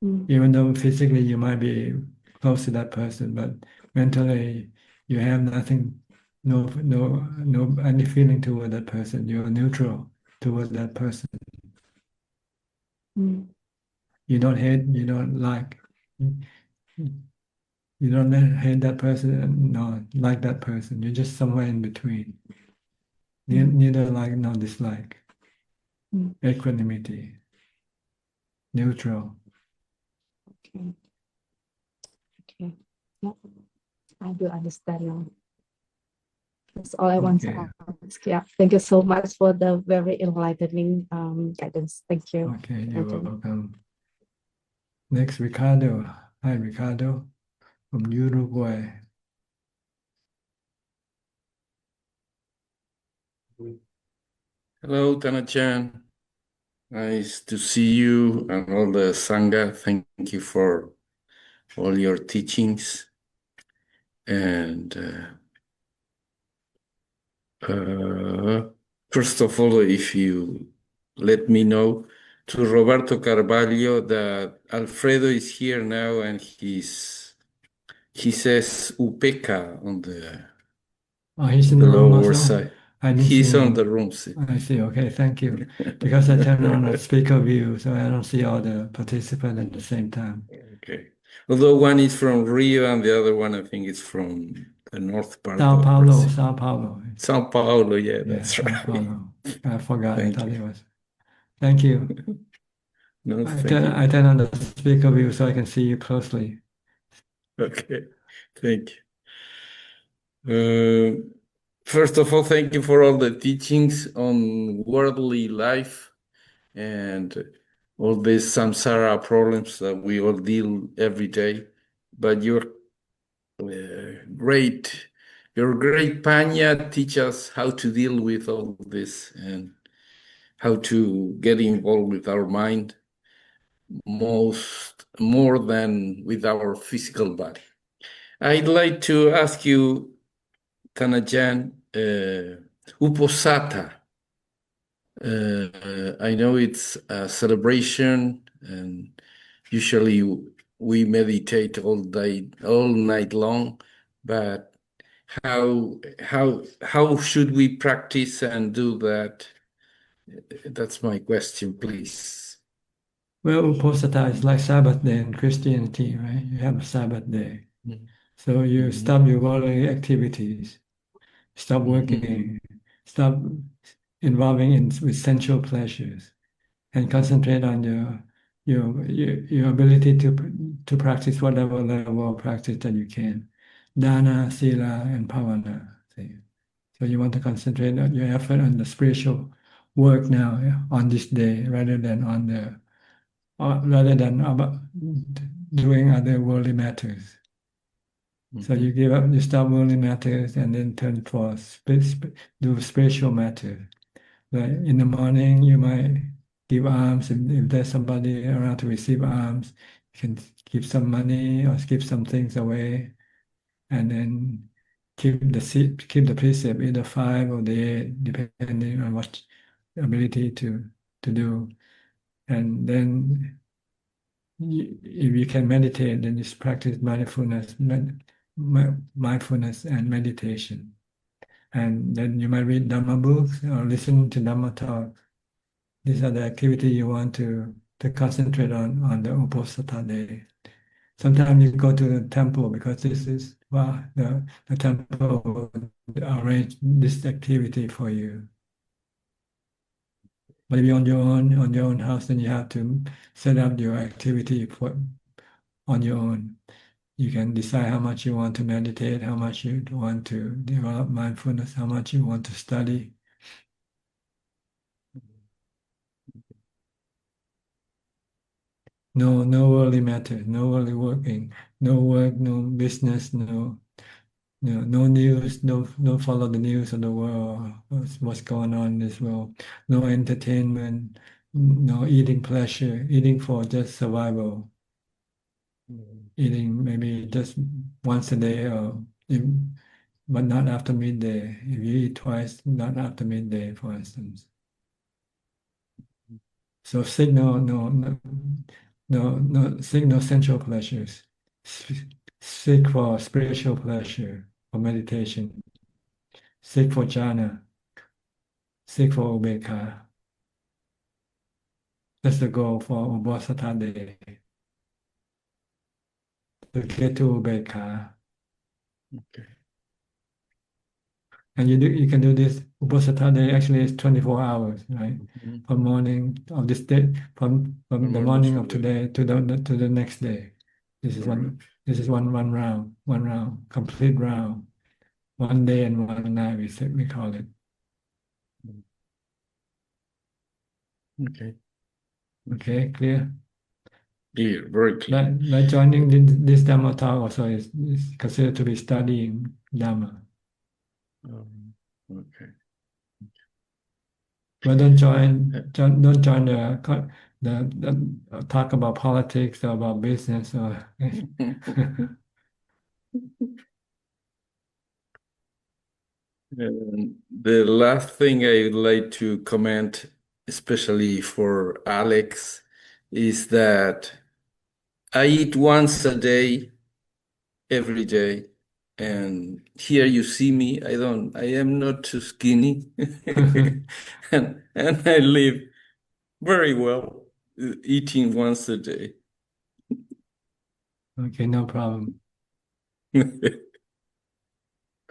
Even though physically you might be close to that person, but mentally you have nothing, no any feeling toward that person. You're neutral toward that person. You don't hate, you don't like, you don't hate that person, nor like that person. You're just somewhere in between. Neither like nor dislike. Equanimity. Neutral. Okay. Okay. Yeah, I do understand now. That's all I want to ask. Yeah. Thank you so much for the very enlightening guidance. Thank you. Okay, you're welcome. Next, Ricardo. Hi, Ricardo from Uruguay. Hello, Tana-chan. Nice to see you and all the Sangha. Thank you for all your teachings. And first of all, if you let me know to Roberto Carvalho that Alfredo is here now and he says Upeka on the He's in the room lower also? side. He's on the room. I see. Okay, thank you. Because I turn on the speaker view, so I don't see all the participants at the same time. Okay. Although one is from Rio and the other one, I think, is from the north part Sao of Paulo, Brazil. Sao Paulo. Sao Paulo, yeah, that's Sao right. Paulo. I forgot. Thank I thought you. it was. Thank you. No, I thank you. turn on the speaker view so I can see you closely. Okay, thank you. First of all, thank you for all the teachings on worldly life and all these samsara problems that we all deal every day. But your great Panya teach us how to deal with all this and how to get involved with our mind more than with our physical body. I'd like to ask you, Tanajan, Uposatha. I know it's a celebration, and usually we meditate all night long. But how should we practice and do that? That's my question, please. Well, Uposatha is like Sabbath day in Christianity, right? You have a Sabbath day. So you stop your worldly activities, stop working, stop involving with sensual pleasures, and concentrate on your ability to practice whatever level of practice that you can. Dana, Sila, and Pavana. See? So you want to concentrate on your effort on the spiritual work now on this day rather than doing other worldly matters. So you give up, you stop worldly matters and then turn for do spiritual matters. Like in the morning, you might give alms. If there's somebody around to receive alms, you can give some money or give some things away, and then keep the precept, either 5 or the 8, depending on what ability to do. And then if you can meditate, then just practice mindfulness and meditation. And then you might read Dhamma books or listen to Dhamma talk. These are the activity you want to concentrate on the Uposatha day. Sometimes you go to the temple because this is the temple will arrange this activity for you. But if you're on your own house, then you have to set up your activity on your own. You can decide how much you want to meditate, how much you want to develop mindfulness, how much you want to study. No worldly matters, no worldly working, no work, no business, no news, no follow the news of the world, what's going on in this world, no entertainment, no eating pleasure, eating for just survival. Eating maybe just once a day or but not after midday. If you eat twice, not after midday, for instance. So seek no sensual pleasures. Seek for spiritual pleasure, for meditation. Seek for jhana. Seek for ubekha. That's the goal for Ubosatha Day. To get to ubekha. Okay. And you can do this. Ubosatha Day actually is 24 hours, right? Mhm. From morning of this day, from the morning of today to the next day. This is one round, complete round, 1 day and 1 night. We call it. Okay. Okay, clear. Clear, very clear. Like joining this Dhamma talk also is considered to be studying Dhamma. Okay. But don't join the talk about politics or about business or And the last thing I would like to comment, especially for Alex, is that I eat once a day, every day. And here you see me, I am not too skinny. and I live very well, eating once a day. Okay, no problem.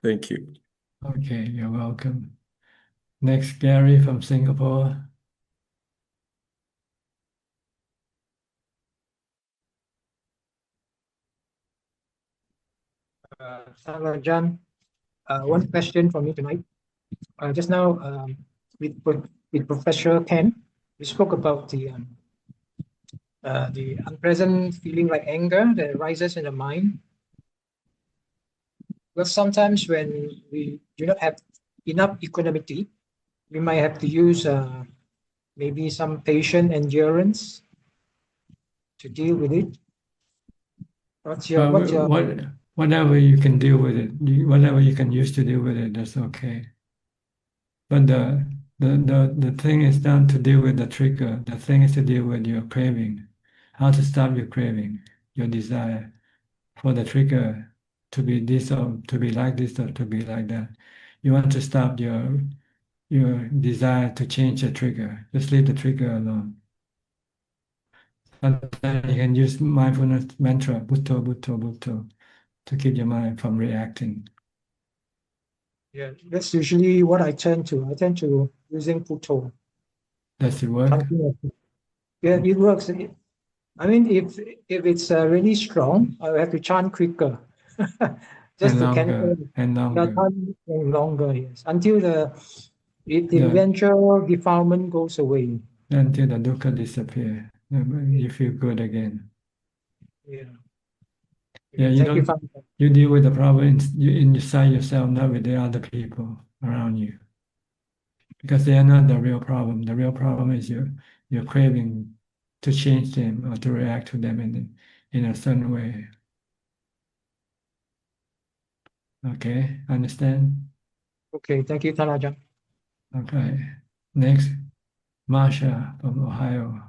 Thank you. Okay, you're welcome. Next, Gary from Singapore. Hello, Ajahn. One question for me tonight. Just now, with Professor Ken, we spoke about the unpleasant feeling like anger that arises in the mind. Well, sometimes when we do not have enough equanimity, we might have to use maybe some patient endurance to deal with it. Whatever you can deal with it, whatever you can use to deal with it, that's okay. But the thing is not to deal with the trigger. The thing is to deal with your craving. How to stop your craving, your desire for the trigger to be this or to be like this or to be like that. You want to stop your desire to change the trigger. Just leave the trigger alone. Sometimes you can use mindfulness mantra, Bhutto, Bhutto, Bhutto, to keep your mind from reacting. Yeah, that's usually what I tend to. I tend to using Bhutto. Does it work? Yeah, it works. I mean, if it's really strong, I have to chant quicker, just to cancel the time longer. Yes, until the eventual defilement goes away. Until the dukkha disappear, you feel good again. Yeah. Yeah, you deal with the problem inside yourself, not with the other people around you, because they are not the real problem. The real problem is your craving to change them or to react to them in a certain way. Okay, understand? Okay, thank you, Tanajan. Okay, next, Marsha from Ohio.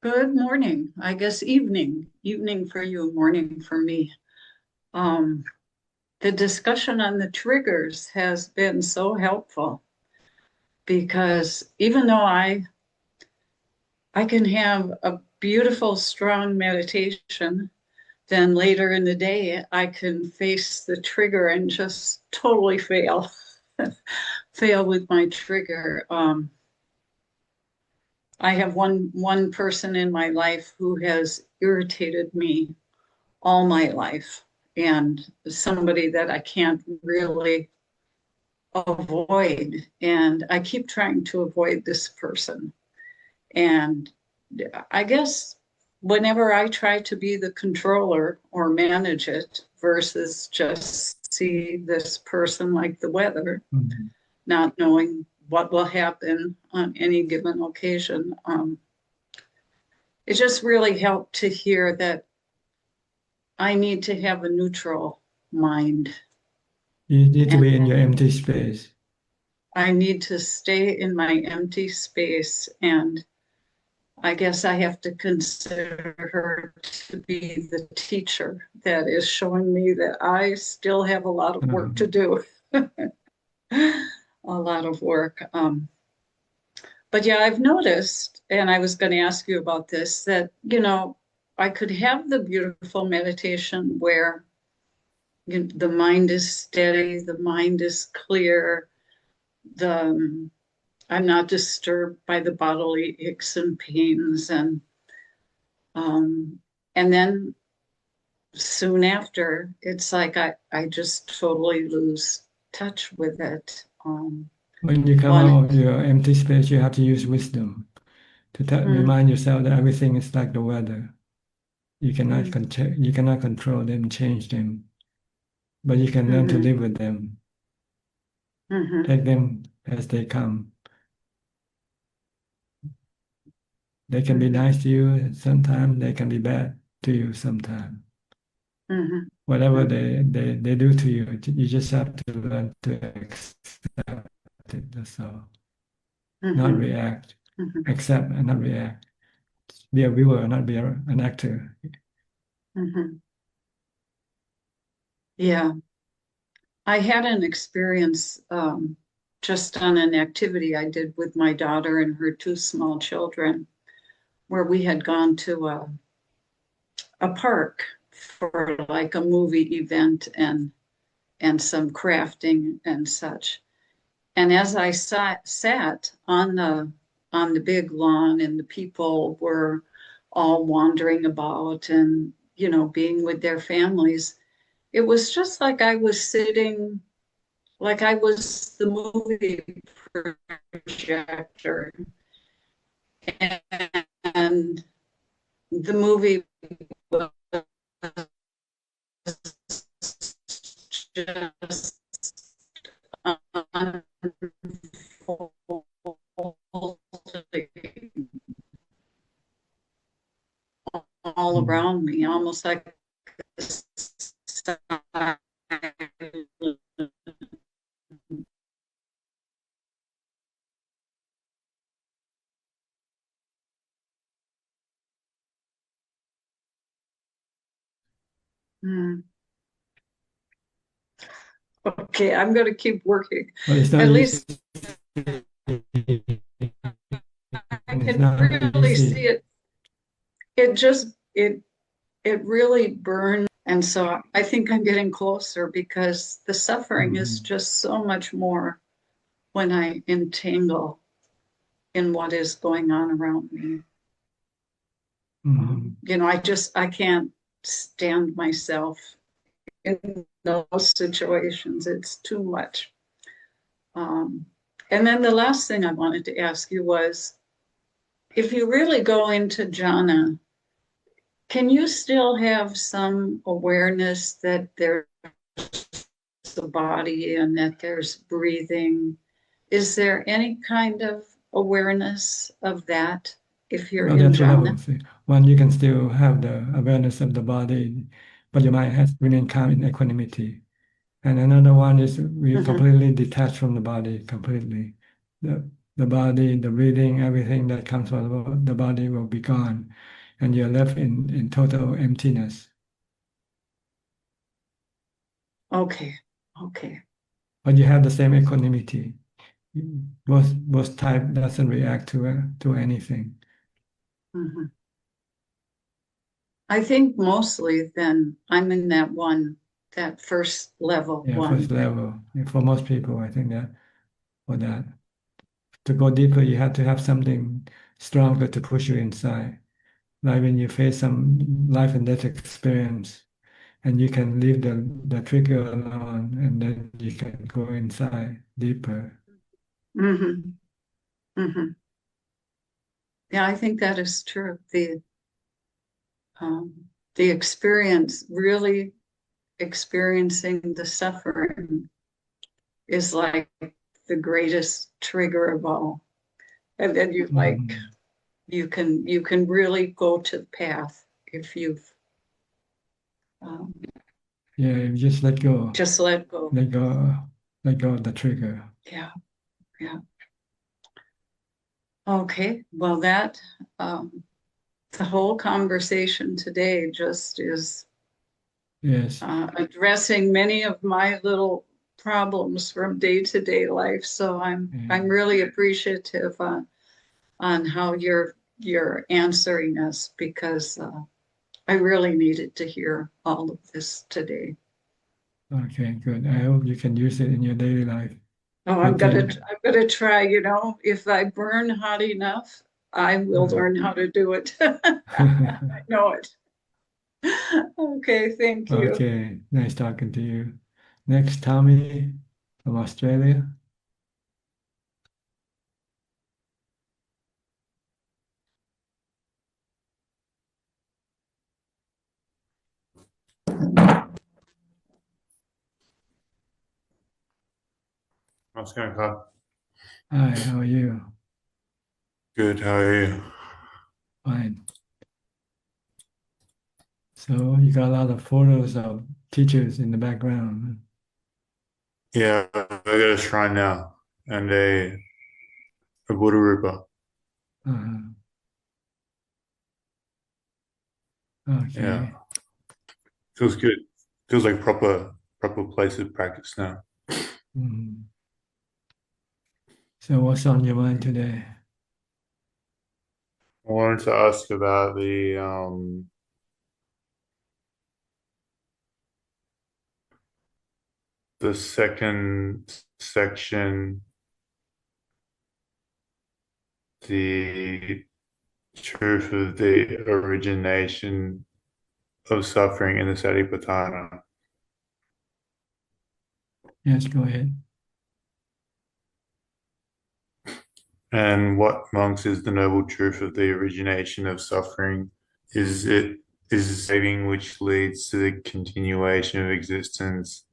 Good morning. I guess evening for you, morning for me. The discussion on the triggers has been so helpful because even though I can have a beautiful, strong meditation, then later in the day, I can face the trigger and just totally fail with my trigger. I have one person in my life who has irritated me all my life, and somebody that I can't really avoid. And I keep trying to avoid this person. And I guess whenever I try to be the controller or manage it versus just see this person like the weather, not knowing what will happen on any given occasion. It just really helped to hear that I need to have a neutral mind. You need to be in your empty space. I need to stay in my empty space, and I guess I have to consider her to be the teacher that is showing me that I still have a lot of work to do. A lot of work. But yeah, I've noticed, and I was going to ask you about this, that, you know, I could have the beautiful meditation where the mind is steady, the mind is clear, I'm not disturbed by the bodily aches and pains, and then soon after, it's like I just totally lose touch with it. When you come out of your empty space, you have to use wisdom to remind yourself that everything is like the weather. You cannot you cannot control them, change them, but you can learn to live with them. Take them as they come. They can be nice to you sometimes, they can be bad to you sometimes. Whatever they do to you, you just have to learn to accept it, that's all. Not react. Accept and not react. Be a viewer, not be an actor. Yeah. I had an experience just on an activity I did with my daughter and her two small children, where we had gone to a park for like a movie event and some crafting and such. And as I sat on the big lawn, and the people were all wandering about and, you know, being with their families, it was just like I was sitting, like I was the movie projector. And the movie was just all around me, almost like Okay, I'm going to keep working. At least I can really see it. It really burns. And so I think I'm getting closer, because the suffering is just so much more when I entangle in what is going on around me. You know, I can't stand myself in those situations. It's too much. And then the last thing I wanted to ask you was, if you really go into jhana, can you still have some awareness that there's the body and that there's breathing? Is there any kind of awareness of that if you're in jhana? One, you can still have the awareness of the body, but your mind has remained calm in equanimity. And another one is we completely detach from the body, completely. The body, the breathing, everything that comes from the body will be gone, and you're left in total emptiness. Okay. But you have the same equanimity. Both type doesn't react to anything. I think mostly then I'm in that first level. Yeah, first level. For most people, I think that for that. To go deeper, you have to have something stronger to push you inside. Like when you face some life and death experience, and you can leave the trigger alone, and then you can go inside deeper. Yeah, I think that is true. The experience, really experiencing the suffering, is like the greatest trigger of all. And then you can really go to the path if you've Yeah, you just let go. Just let go. Let go. Let go of the trigger. Yeah, yeah. Okay, well, that the whole conversation today just is Yes. Addressing many of my little problems from day-to-day life. So I'm really appreciative on how you're answering us, because I really needed to hear all of this today. Okay, good. I hope you can use it in your daily life. Oh, I'm gonna try. You know, if I burn hot enough, I will learn how to do it. I know it. Okay, thank you. Okay, nice talking to you. Next, Tommy from Australia. How's it going, Carl? Hi, how are you? Good, how are you? Fine. So you got a lot of photos of teachers in the background. Yeah, I got a shrine now and a Buddha Rupa. Okay. Yeah. Feels good. Feels like proper place of practice now. Mm. So what's on your mind today? I wanted to ask about the second section, the truth of the origination of suffering in the Satipatthana. Yes, go ahead. And what, monks, is the noble truth of the origination of suffering? Is it saving which leads to the continuation of existence,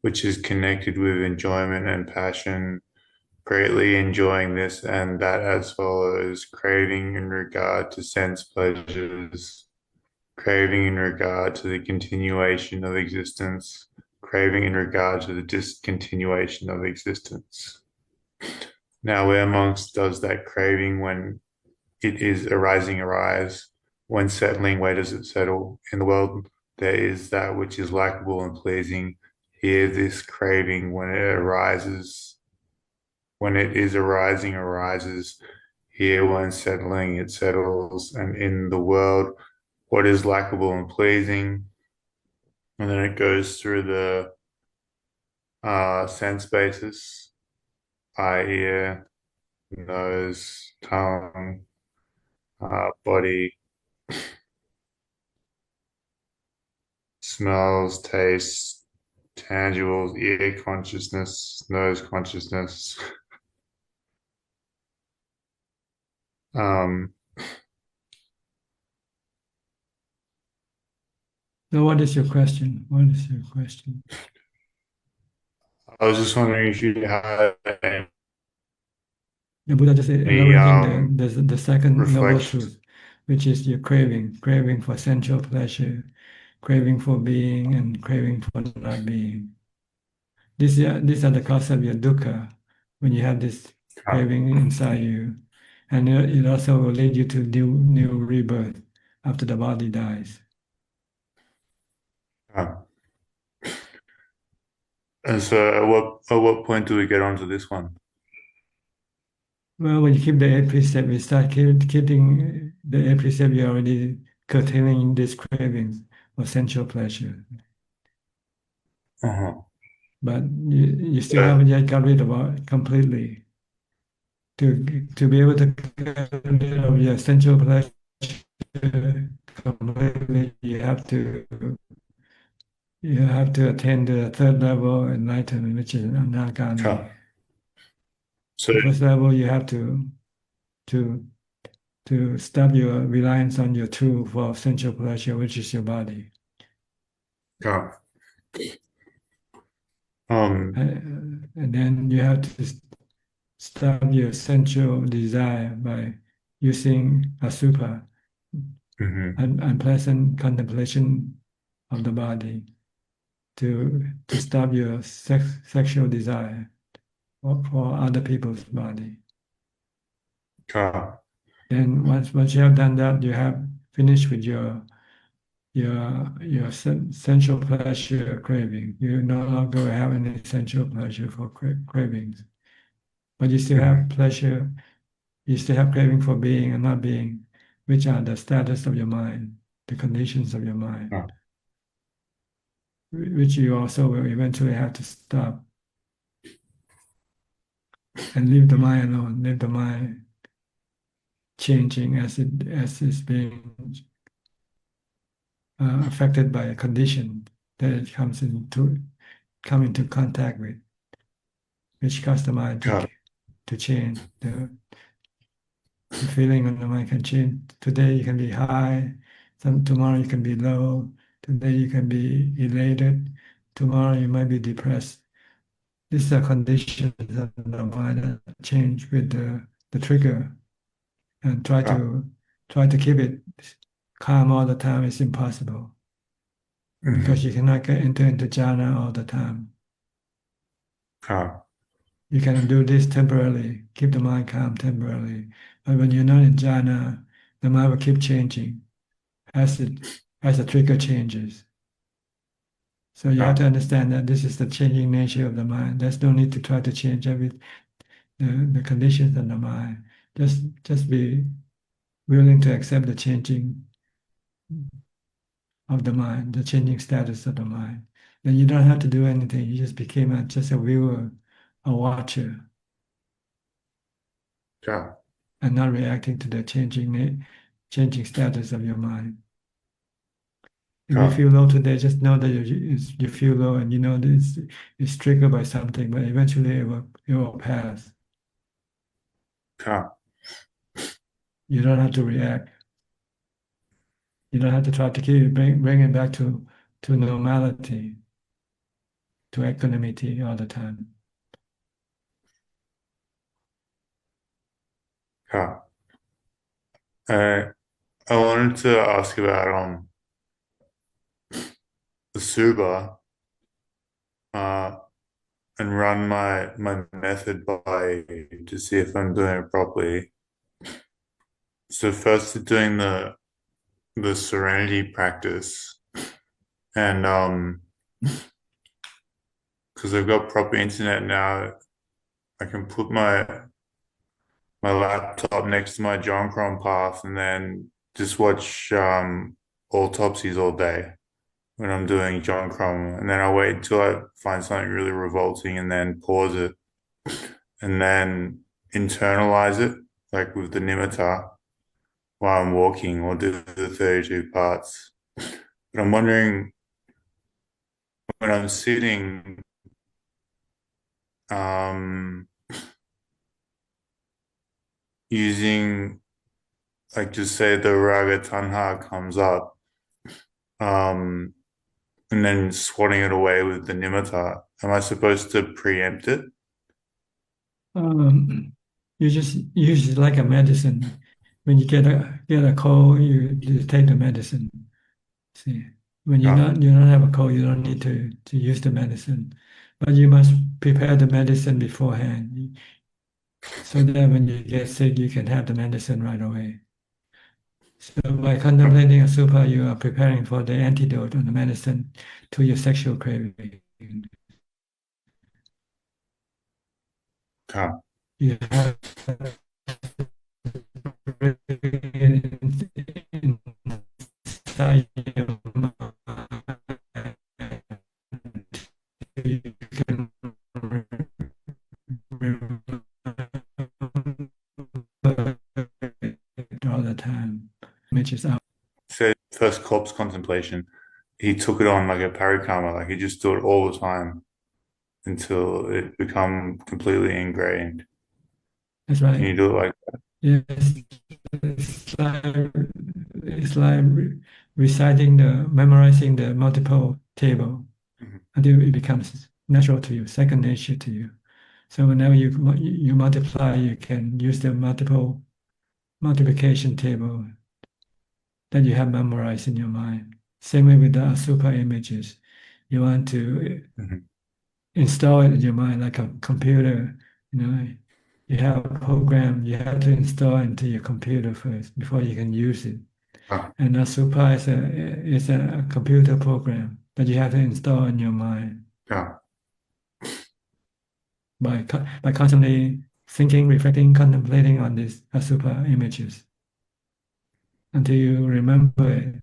which is connected with enjoyment and passion, greatly enjoying this and that as follows: craving in regard to sense pleasures, craving in regard to the continuation of existence, craving in regard to the discontinuation of existence. Now, where, monks, does that craving, when it is arising, arise? When settling, where does it settle? In the world, there is that which is likable and pleasing. Here, this craving, when it arises, when it is arising, arises. Here, when settling, it settles. And in the world, what is likable and pleasing? And then it goes through the sense basis: eye, ear, nose, tongue, body, smells, tastes, tangibles, ear consciousness, nose consciousness. So what is your question? What is your question? I was just wondering if you had The Buddha just elaborating the second noble truth, which is your craving for sensual pleasure, craving for being, and craving for not being. These are the cause of your dukkha when you have this craving inside you, and it also will lead you to new rebirth after the body dies. And so, at what point do we get onto this one? Well, when you keep the 8 precept, you start keeping the 8 precept, you're already curtailing these cravings for sensual pleasure. But you still haven't yet got rid of it completely. To be able to get rid of your sensual pleasure completely, you have to attain the third level enlightenment, which is anagami. So the first level, you have to stop your reliance on your tool for sensual pleasure, which is your body. And then you have to stop your sensual desire by using asubha, unpleasant contemplation of the body to stop your sexual desire for other people's body. Then once you have done that, you have finished with your sensual pleasure craving. You no longer have any sensual pleasure for cravings, but you still have pleasure. You still have craving for being and not being, which are the status of your mind, the conditions of your mind, which you also will eventually have to stop and leave the mind alone. Leave the mind changing as it's being affected by a condition that it come into contact with, which causes the mind to change. The feeling on the mind can change. Today you can be high, tomorrow you can be low. Today you can be elated, tomorrow you might be depressed. These are conditions of the mind that change with the trigger, and try to keep it calm all the time is impossible, because you cannot enter into jhana all the time. You can do this temporarily, keep the mind calm temporarily, but when you're not in jhana, the mind will keep changing as the trigger changes. So you have to understand that this is the changing nature of the mind. There's no need to try to change the conditions of the mind. Just be willing to accept the changing of the mind, the changing status of the mind. Then you don't have to do anything. You just became just a viewer, a watcher, and not reacting to the changing status of your mind. If you feel low today, just know that you feel low, and you know this is triggered by something, but eventually it will pass. You don't have to react. You don't have to try to bring it back to normality, to equanimity all the time. I wanted to ask about the Suba and run my method by to see if I'm doing it properly. So first doing the serenity practice, and because I've got proper internet now, I can put my laptop next to my Jonkron path and then just watch autopsies all day when I'm doing Jonkron, and then I wait until I find something really revolting and then pause it and then internalize it, like with the nimitta, while I'm walking, or do the 32 parts. But I'm wondering, when I'm sitting, using, like, just say the raga tanha comes up, and then swatting it away with the nimitta, am I supposed to preempt it? You just use it like a medicine. When you get a cold, you take the medicine. See, when you don't have a cold, you don't need to use the medicine, but you must prepare the medicine beforehand, so that when you get sick, you can have the medicine right away. So by contemplating a supa, you are preparing for the antidote or the medicine to your sexual craving. You have inside your mind. You can all the time, which is out. So first corpse contemplation, he took it on like a parikrama, like he just do it all the time until it become completely ingrained. That's right. Can you do it like that? Yes, it's like reciting memorizing the multiple table until it becomes natural to you, second nature to you. So whenever you multiply, you can use the multiplication table that you have memorized in your mind. Same way with the Asupa images. You want to install it in your mind like a computer. You have a program, you have to install into your computer first before you can use it. And Asupa is a computer program that you have to install in your mind. By constantly thinking, reflecting, contemplating on these Asupa images until you remember it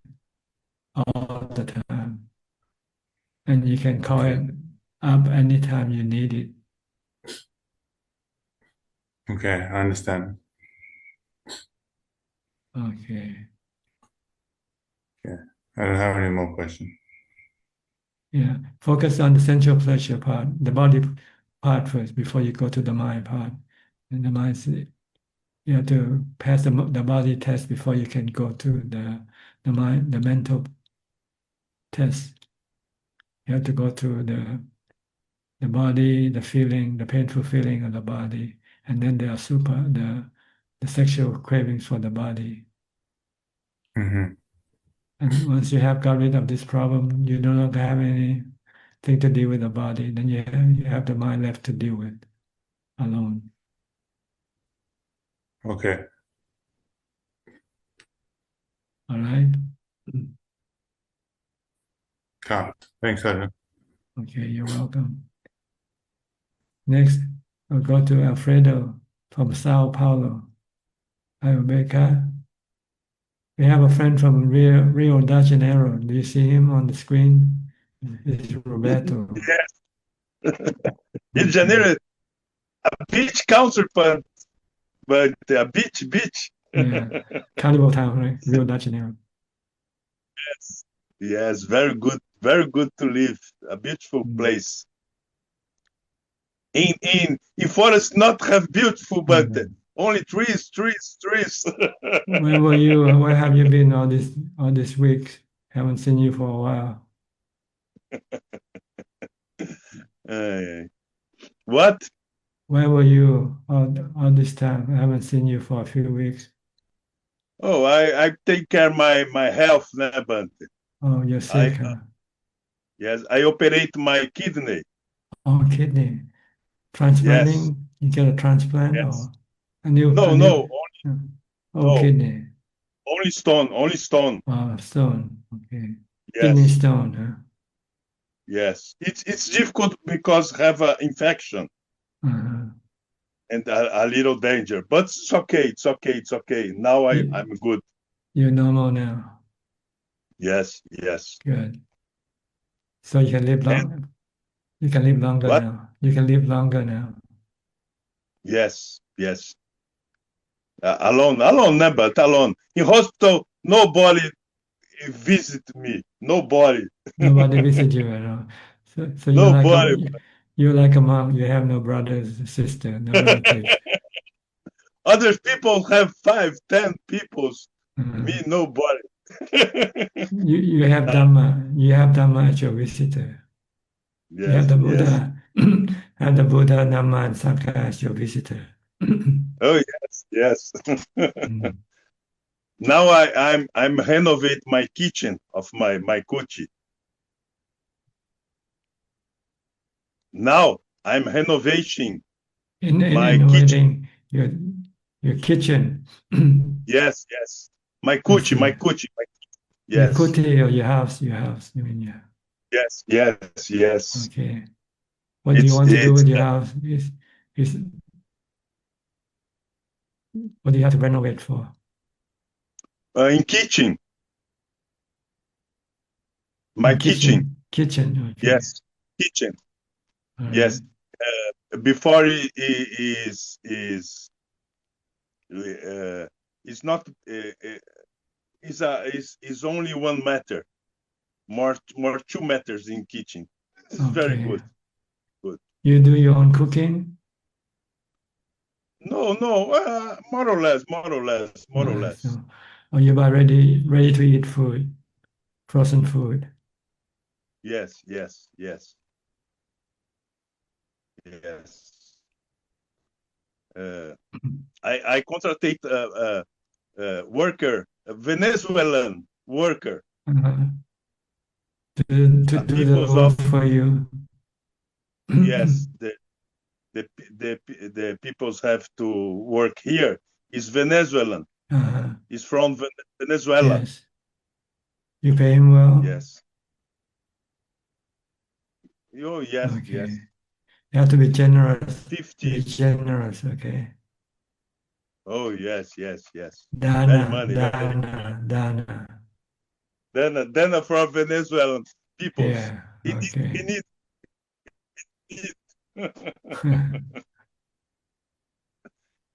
all the time. And you can call it up anytime you need it. Okay, I understand. Okay. Yeah, I don't have any more questions. Yeah, focus on the sensual pleasure part, the body part first before you go to the mind part. And the mind, you have to pass the body test before you can go to the mind, the mental test. You have to go through the body, the feeling, the painful feeling of the body, and then there are the sexual cravings for the body. And once you have got rid of this problem, you no longer have anything to deal with the body. Then you have the mind left to deal with alone. Okay. All right. Thanks, Ajahn. Okay, you're welcome. Next, we'll go to Alfredo from Sao Paulo. Hi, Rebecca. We have a friend from Rio de Janeiro. Do you see him on the screen? It's Roberto. Yes. Rio de Janeiro, a beach counterpart, but a beach. Yeah, carnival town, right? Rio de Janeiro. Yes, very good to live. A beautiful place. In forest not have beautiful, but only trees. Where were you? Where have you been all this week? Haven't seen you for a while. What? Where were you all this time? I haven't seen you for a few weeks. Oh, I take care of my health, né, Bante? Oh, you're sick, huh? Yes, I operate my kidney. Oh, kidney. Transplanting? Yes. You get a transplant or a new? No. Kidney. Only stone. Oh, stone. Okay. Yes. Kidney stone, huh? Yes. It's difficult because have an infection. And a little danger, but it's okay. Now I'm good. You're normal now. Yes. Good. So you can live long. You can live longer What? now. You can live longer now. Yes. Alone, but alone. In hospital, nobody visit me. Nobody visit you at all. So nobody. You're like a mom. You have no brothers, sister, no relatives. Other people have 5, 10 people. Me, nobody. you have Dhamma. You have Dhamma as your visitor. Yes, you have the Buddha. And the Buddha, Dhamma, and Sangha as your visitor. Oh yes. Now I'm renovate my kitchen of my kuchi. Now I'm renovating my kitchen. Your kitchen. Yes. My kuchi. Yes. Your kuti or your house. You mean Yes. Okay. What do you want to do with your house? What do you have to renovate for? In kitchen. My kitchen. Kitchen. Okay. Yes. Kitchen. Yes. Before is not is only 1 meter. More 2 meters in kitchen. This is very good. You do your own cooking? No, more or less. So, or you buy ready to eat food, frozen food? Yes. I contracted a worker, a Venezuelan worker. to do the work for you. Yes, the peoples have to work here. He's Venezuelan. He's from Venezuela. Yes. You pay him well? Yes. Oh, yes, Okay. yes. You have to be generous. 50. Be generous, okay. Oh, yes, yes, yes. Dana. Dana from Venezuelan peoples. Yeah, okay. He needs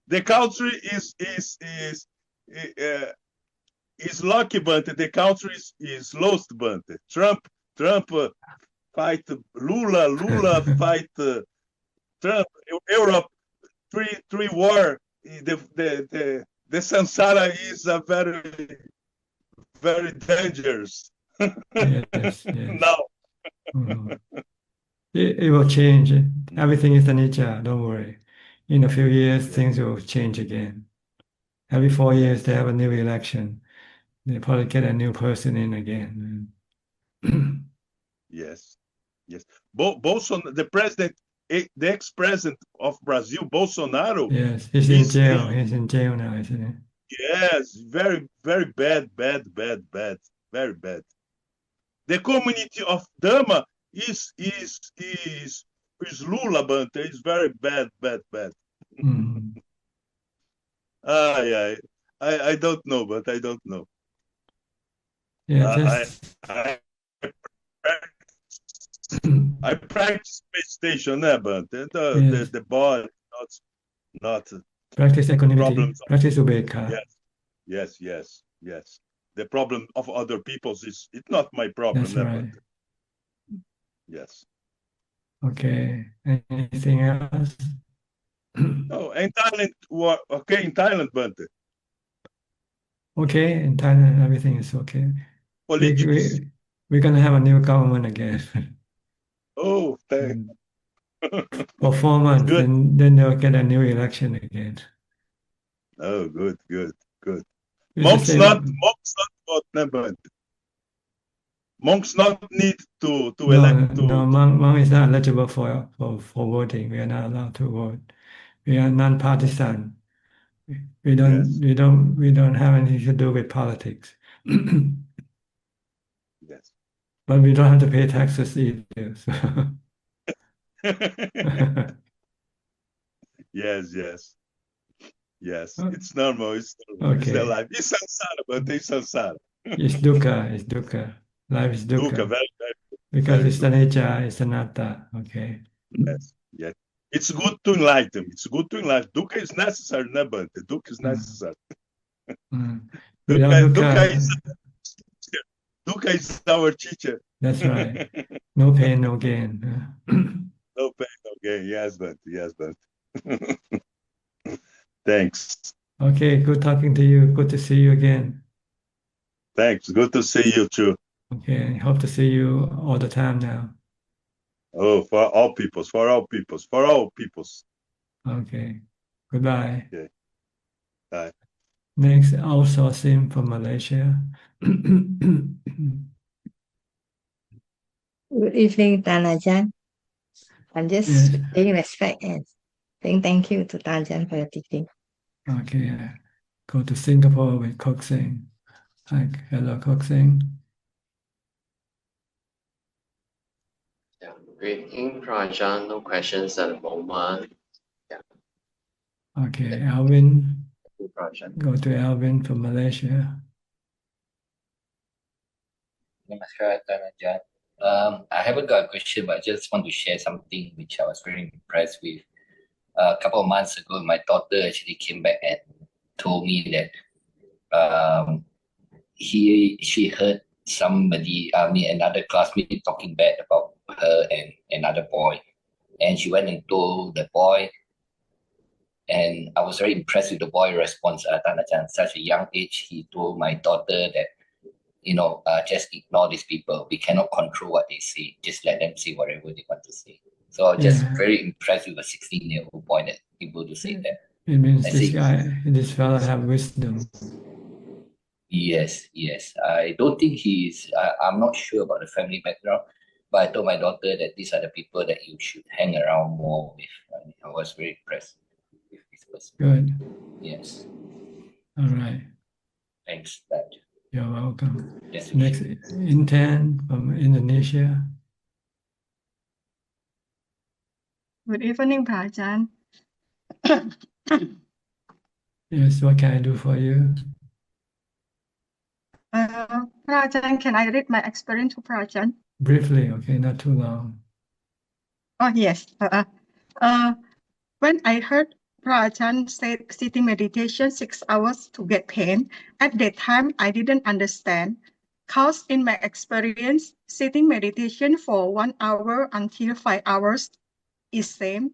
the country is lucky, but the country is lost, but Trump fight Lula fight Trump, Europe, three war. The samsara is a very dangerous. Yes. Now. It will change. Everything is anicca, don't worry. In a few years, things will change again. Every 4 years, they have a new election. They probably get a new person in again. Yes. Bolsonaro, the president, the ex-president of Brazil, Bolsonaro. Yes, he's in jail. He's in jail now, isn't he? Yes, very, very bad, very bad. The community of Dhamma is Lula, but it's very bad. I don't know, but I don't know. Yeah, I practice meditation, but the body not practice equanimity, practice ubeka. Yes. The problem of other people's it's not my problem. That's right. Yes. Okay. Anything else? Oh, in Thailand, okay, in Thailand, Bante. Okay, in Thailand, everything is okay. We're going to have a new government again. Oh, thank for 4 months, then they'll get a new election again. Oh, good. Monks not need to elect. No, monk is not eligible for voting. We are not allowed to vote. We are non-partisan. We don't have anything to do with politics. Yes. But we don't have to pay taxes either. So. Yes. It's normal. Okay. It's their life. It's samsara, but it's samsara. It's dukkha. Life is dukkha. Very because it's the nature, it's anatta. Okay. Yes. It's good to enlighten. Dukkha is necessary, but the dukkha is necessary. Dukkha is our teacher. That's right. No pain, no gain. No pain, no gain. Yes, but. Thanks. Okay, good talking to you. Good to see you again. Thanks. Good to see you too. Okay, hope to see you all the time now. Oh, for all peoples. Okay. Goodbye. Okay. Bye. Next, outsourcing from Malaysia. Good evening, Ajahn. I'm just paying respect and saying thank you to Ajahn for your teaching. Okay. Go to Singapore with Kok Seng. Hi, hello, Kok Seng. Greeting, Ajahn. No questions at the moment. Okay, Alvin. Go to Alvin from Malaysia. Namaskar, Ajahn. I haven't got a question, but I just want to share something which I was very impressed with. A couple of months ago, my daughter actually came back and told me that she heard another classmate talking bad about her and another boy. And she went and told the boy, and I was very impressed with the boy's response. At such a young age, he told my daughter that, just ignore these people. We cannot control what they say. Just let them say whatever they want to say. So I was just very impressed with a 16-year-old boy that able to say that. It means this fellow have wisdom. Yes, yes. I don't think I'm not sure about the family background, but I told my daughter that these are the people that you should hang around more with. I was very impressed with this person. Good. Yes. All right. Thanks, Dad. You're welcome. Yes. Next, Intan from Indonesia. Good evening, Prajan. Yes, what can I do for you? Prajan, can I read my experience to Prajan? Briefly, okay, not too long. Oh, yes. When I heard Prajan said sitting meditation 6 hours to get pain, at that time I didn't understand. Cause in my experience, sitting meditation for 1 hour until 5 hours is same.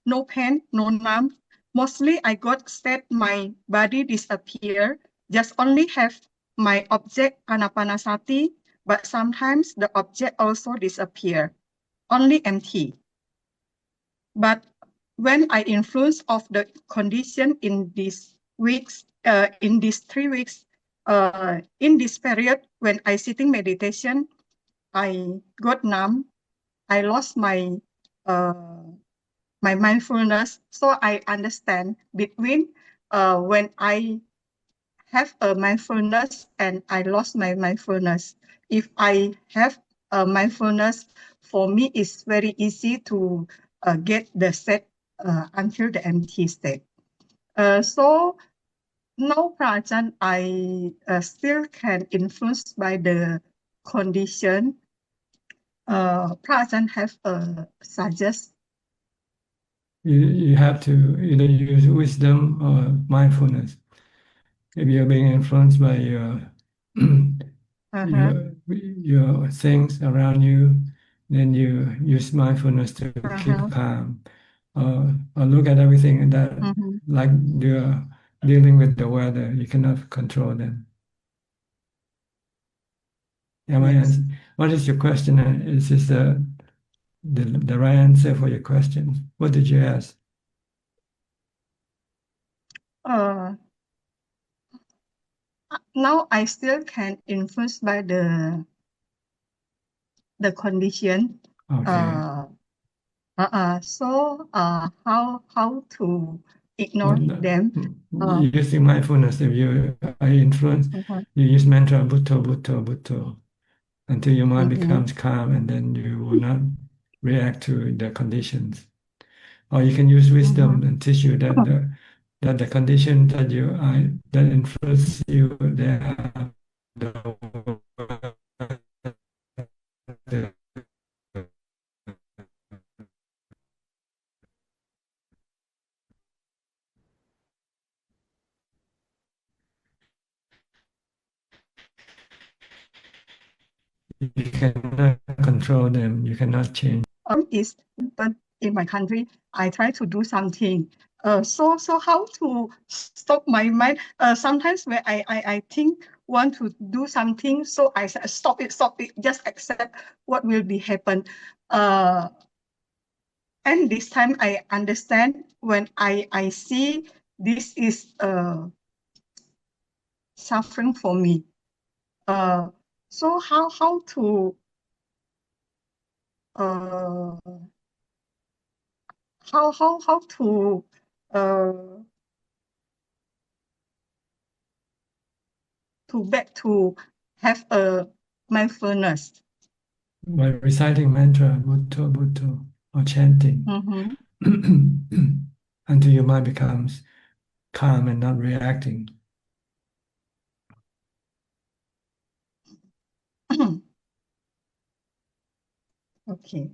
No pain, no numb. Mostly I got state my body disappear. Just only have my object anapanasati, but sometimes the object also disappear. Only empty. But when I influence of the condition in these weeks, in these 3 weeks, in this period when I sitting meditation, I got numb. I lost my my mindfulness. So I understand between when I have a mindfulness and I lost my mindfulness. If I have a mindfulness, for me, it's very easy to get the set until the empty state. So now, Prajan, I still can influence by the condition. Prajan have a suggest. You have to either use wisdom or mindfulness. If you're being influenced by your things around you, then you use mindfulness to keep calm. Or look at everything that like you're dealing with the weather, you cannot control them. What is your question? Is this the right answer for your question? What did you ask? Now I still can influence by the condition. Okay. So how to ignore them? Using mindfulness, if you are influenced, you use mantra Bhutto, Bhutto, Bhutto until your mind becomes calm, and then you will not react to the conditions. Or you can use wisdom and teach you that the condition that that influence you, they are the you cannot control them, you cannot change. Is but in my country, I try to do something. So how to stop my mind? Sometimes when I think want to do something, so I say stop it, just accept what will be happen. And this time I understand when I see this is suffering for me. So how to how to back to have a mindfulness? By reciting mantra, Bhutto, Bhutto, or chanting, until your mind becomes calm and not reacting. Okay.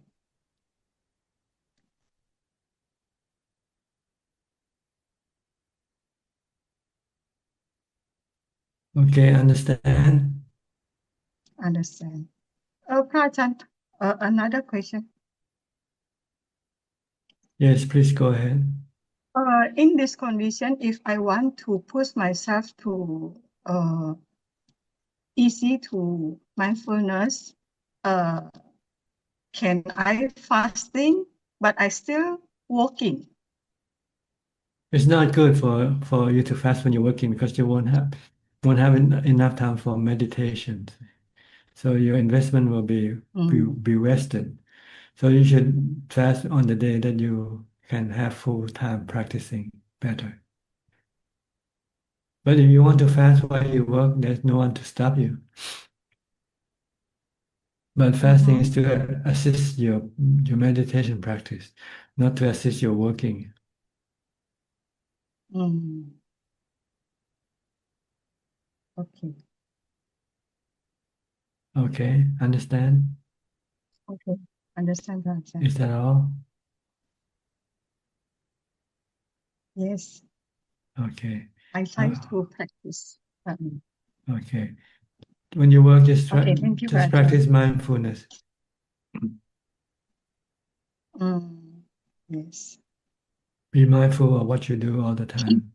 Okay, understand? Understand. Prajan, another question. Yes, please go ahead. In this condition, if I want to push myself to easy to mindfulness, can I fasting, but I still walking? It's not good for you to fast when you're working because you won't have won't have enough time for meditation. So your investment will be wasted. So you should fast on the day that you can have full time practicing better. But if you want to fast while you work, there's no one to stop you. But fasting is to assist your meditation practice, not to assist your working. Okay. Okay, understand? Okay. Understand, Ajahn. Is that all? Yes. Okay. I try to practice. Okay. When you work, just Okay, thank you, Ajahn. practice mindfulness. Yes. Be mindful of what you do all the time.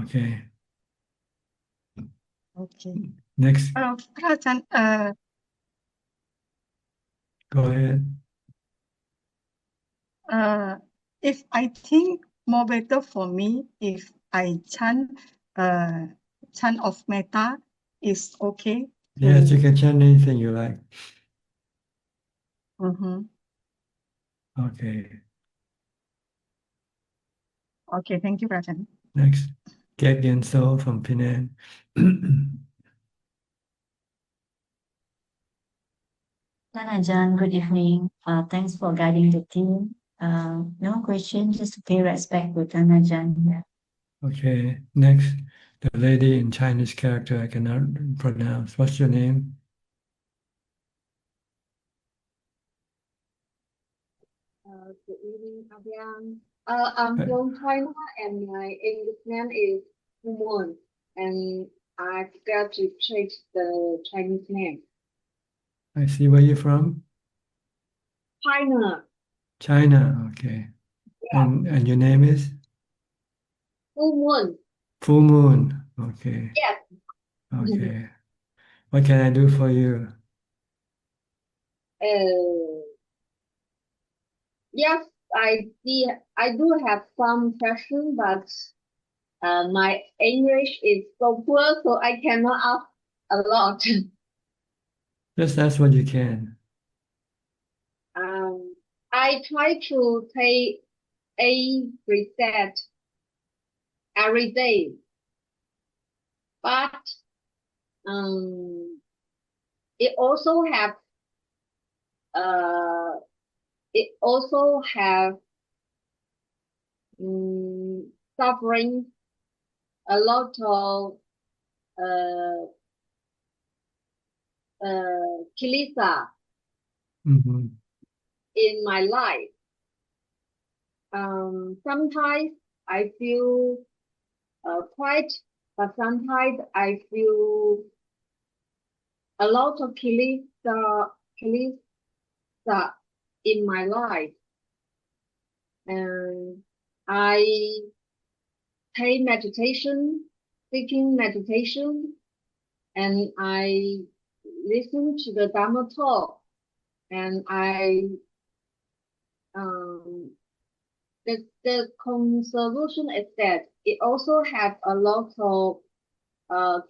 Okay. Okay. Next, Ajahn, go ahead. if I think more better for me if I chant of metta is okay. Yes, you can chant anything you like. Okay. Okay, thank you, Ajahn. Next, Get Genso from Penang. Ajahn, good evening. Thanks for guiding the team. No question, just to pay respect to Ajahn. Yeah. Okay, next, the lady in Chinese character I cannot pronounce. What's your name? Good evening, Abhijato. I'm from China and my English name is Moon, and I forgot to change the Chinese name. I see. Where you're from? China. China. Okay. Yeah. And your name is? Full Moon. Full Moon. Okay. Yes. Okay. What can I do for you? Yes, I do have some question, but my English is so poor, so I cannot ask a lot. Just ask what you can. I try to take a reset every day, but it also have suffering a lot of kilesa in my life. Sometimes I feel quiet, but sometimes I feel a lot of kilesa in my life. And I take meditation, seeking meditation, and I listen to the Dhamma talk, and the solution is that it also has a lot of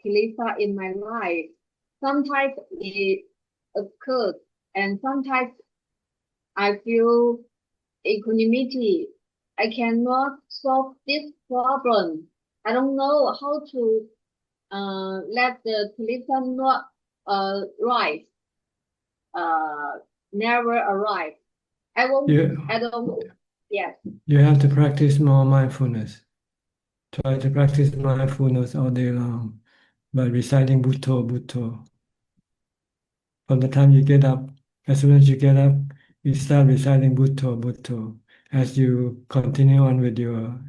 kilesa in my life. Sometimes it occurs, and sometimes I feel equanimity. I cannot solve this problem. I don't know how to let the kilesa not rise. Never arrive. I don't know. Yes. You have to practice more mindfulness. Try to practice mindfulness all day long by reciting Bhutto, Bhutto. From the time you get up, as soon as you get up, you start reciting Bhutto, Bhutto as you continue on with your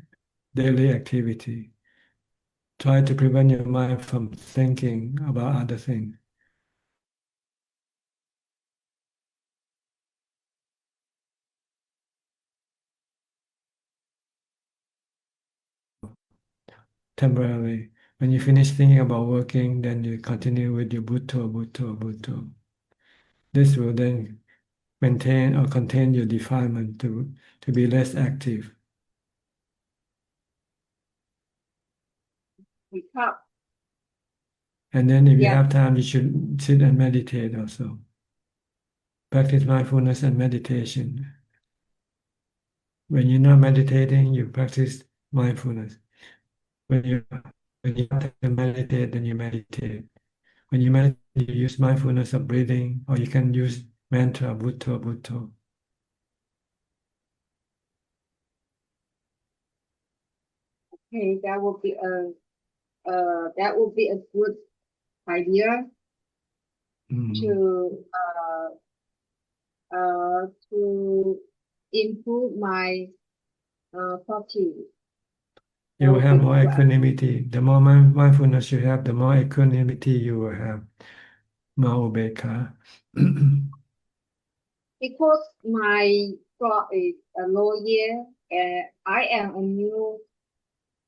daily activity. Try to prevent your mind from thinking about other things. Temporarily. When you finish thinking about working, then you continue with your Bhutto, Bhutto, Bhutto. This will then maintain or contain your defilement to be less active. wake up. And then if you Yeah. have time, you should sit and meditate also. Practice mindfulness and meditation. When you're not meditating, you practice mindfulness. When you have to meditate, then you meditate. When you meditate, you use mindfulness of breathing, or you can use mantra, Bhutto, Bhutto. Okay, that would be a good idea to improve my focus. You will have more equanimity. The more mindfulness you have, the more equanimity you will have. More ubeka. Because my job is a lawyer, and I am a new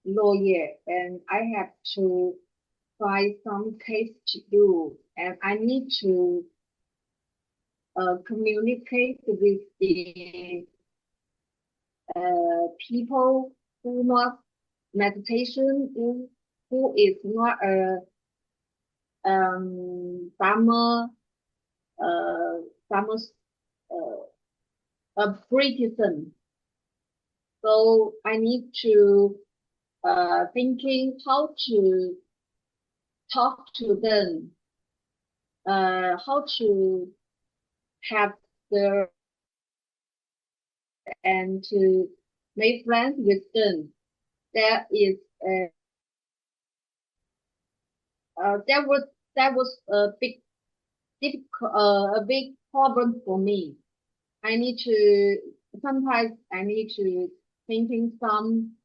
lawyer, and I have to find some case to do, and I need to communicate with the people who not meditation, who is not a Dhamma, Dhamma, a citizen. So I need to thinking how to talk to them, how to have the and to make friends with them. That is that was a big a big problem for me. I need to sometimes I need to thinking some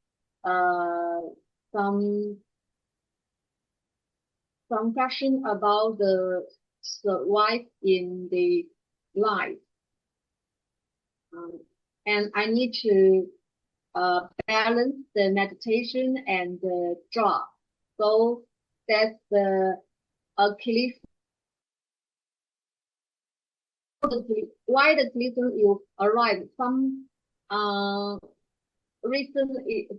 question about the life in the life, and I need to balance the meditation and the job. So that's the Achilles. Why the reason you arrive? Some reason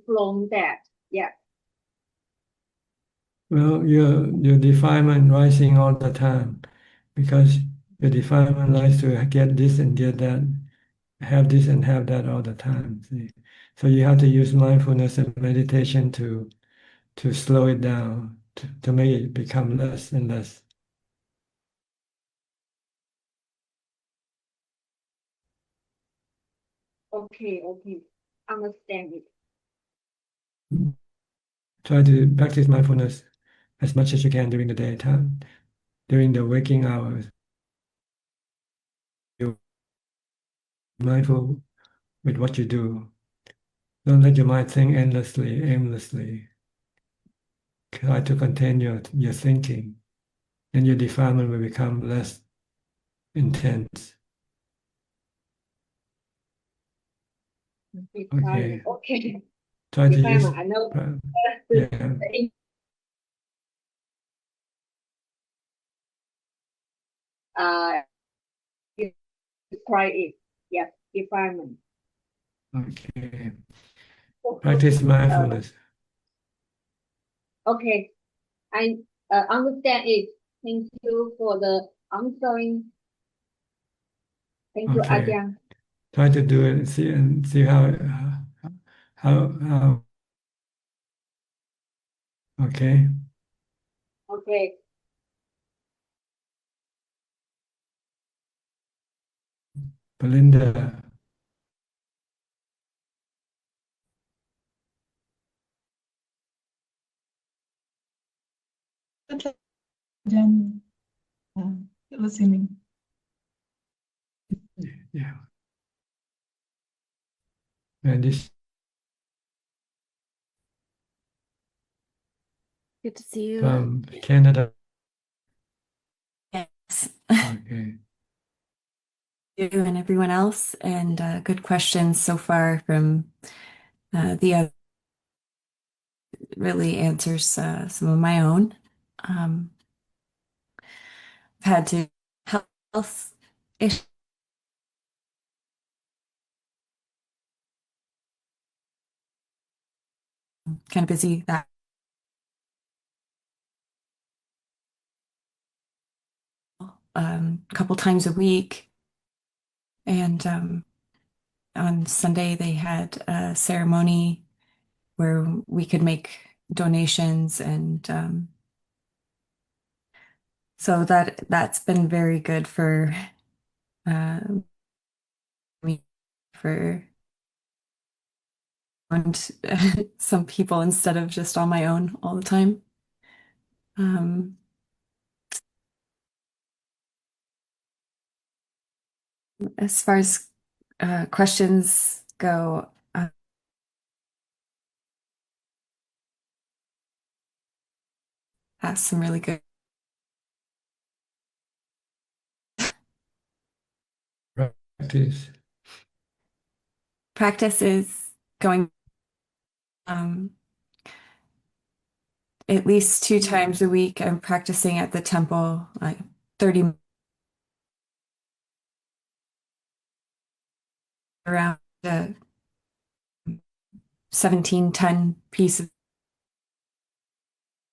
from that. Yeah. Well, your defilement rising all the time, because your defilement likes to get this and get that, have this and have that all the time. See? So you have to use mindfulness and meditation to slow it down, to make it become less and less. Okay, understand it. Try to practice mindfulness as much as you can during the daytime, during the waking hours. You're mindful with what you do. Don't let your mind think endlessly, aimlessly. Try to contain your thinking, and your defilement will become less intense. Okay. Okay. Try to use. I know. Yeah. Try it. Yes, defilement. Okay. Practice mindfulness. Okay, I understand it. Thank you for the answering. Thank you, Okay. Ajahn. Try to do it and see how. Okay. Okay. Belinda. Ajahn, listening. Yeah. And this. Good to see you. From Canada. Yes. Okay. You and everyone else, and good questions so far from the other. Really answers some of my own. I've had to health issues. Kind of busy that a couple times a week. And on Sunday, they had a ceremony where we could make donations. And so that's been very good for me, for and some people instead of just on my own all the time. As far as questions go, ask some really good. Practice is going at least 2 times a week. I'm practicing at the temple, like 30 around the 1710 piece of.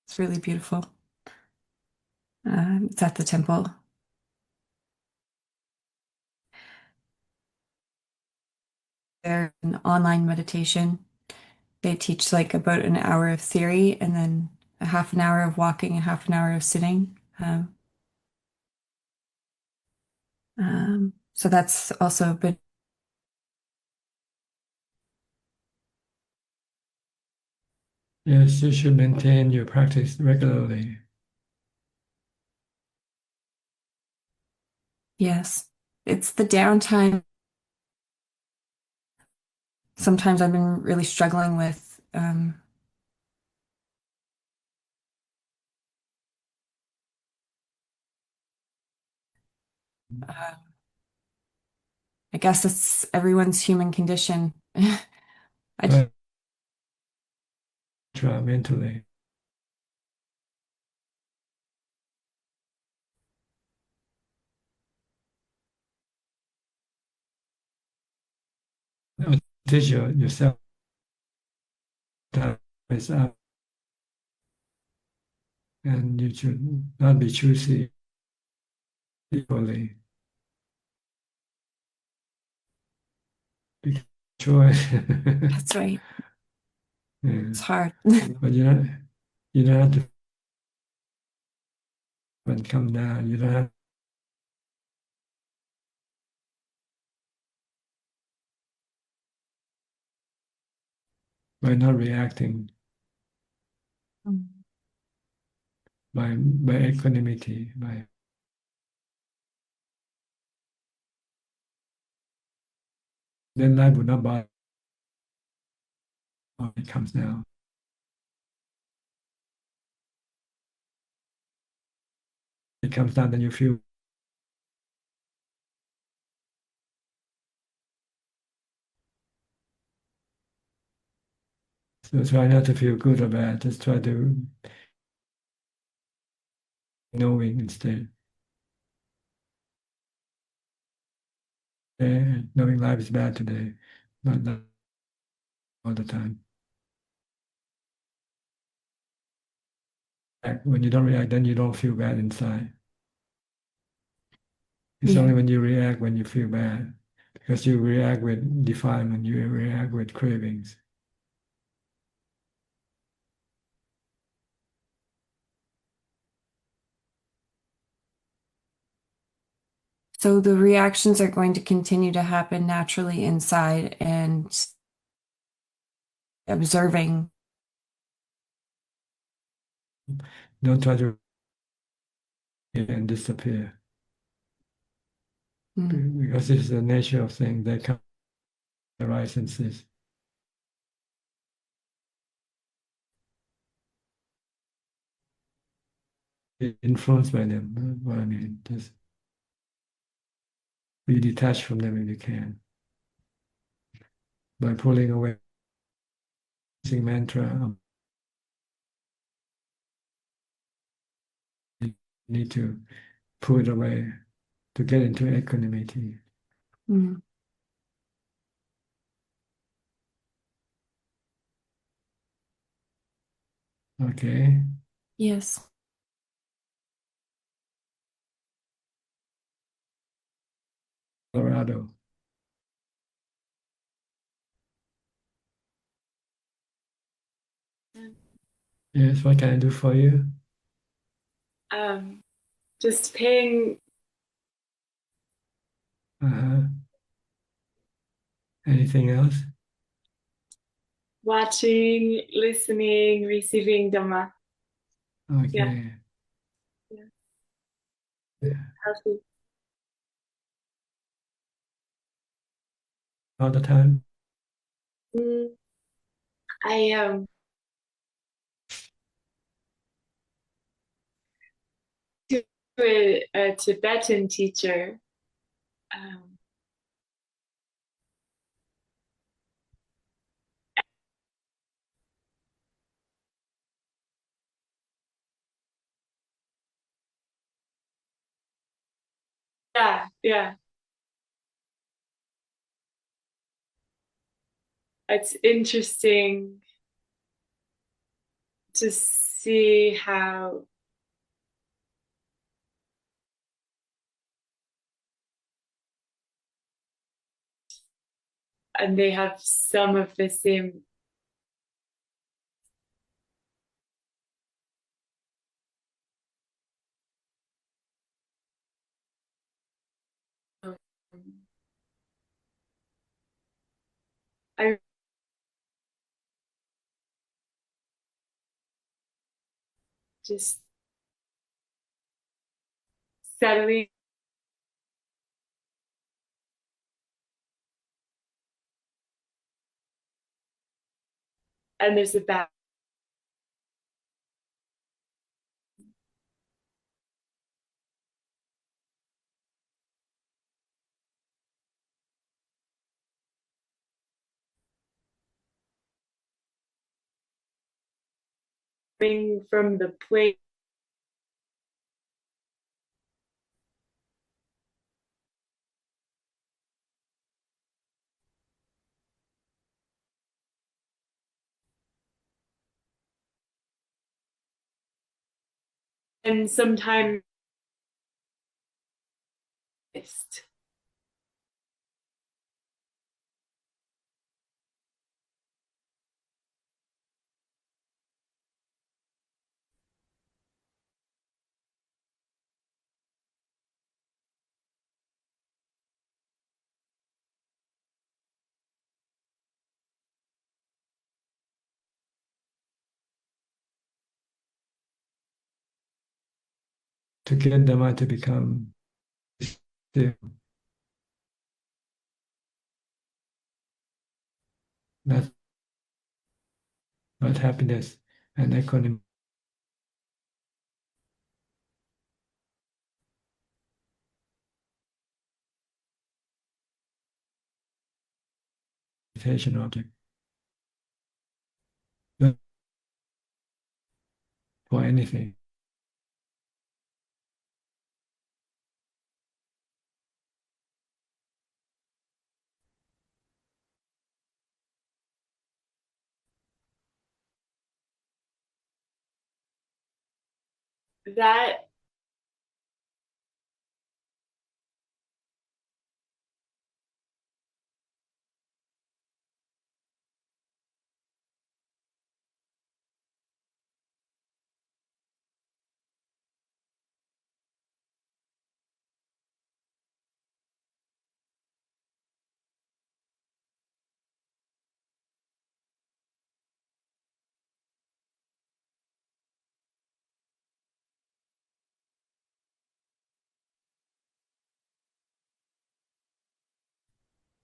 It's really beautiful. It's at the temple. There's an online meditation. They teach like about an hour of theory and then a half an hour of walking, a half an hour of sitting. So that's also been. Yes, you should maintain your practice regularly. Yes, it's the downtime. Sometimes I've been really struggling with I guess it's everyone's human condition. Mentally. Teach yourself that is up, and you should not be choosy equally. Choice. That's right. Yeah. It's hard. But you don't have to when come down. You don't have by not reacting, by equanimity, then life will not bother. It comes down. It comes down, then you feel. So try not to feel good or bad. Just try to knowing instead. Knowing life is bad today, not all the time. When you don't react, then you don't feel bad inside. It's only when you react when you feel bad, because you react with defilement, you react with cravings. So the reactions are going to continue to happen naturally inside and observing. Don't try to and disappear. Because this is the nature of things. They come arise and cease. Influenced by them, what I mean. Just be detached from them if you can. By pulling away, using mantra, you need to pull it away to get into equanimity. Okay. Yes. Colorado. Yes, what can I do for you? Just paying. Anything else? Watching, listening, receiving Dhamma. Okay. Yeah. Healthy. All the time? I to a Tibetan teacher. Yeah. It's interesting to see how and they have some of the same I just settling and there's a back from the plate and sometimes To get Dhamma to become still. That's not happiness and equanimity. Meditation object. Not for anything. that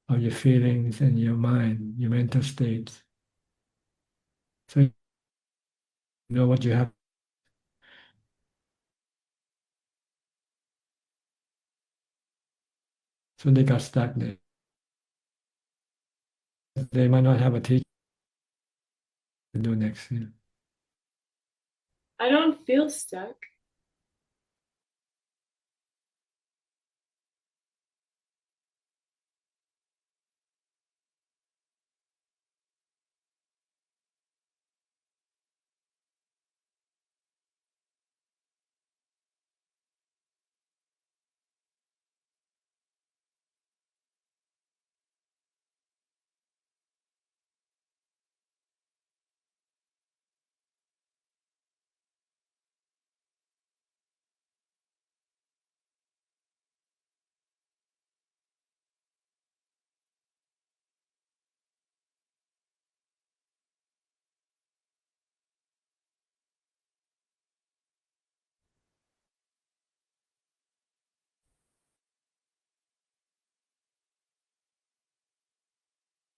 Of your feelings and your mind, your mental states. So you know what you have. So they got stuck there. They might not have a teacher to do next. I don't feel stuck.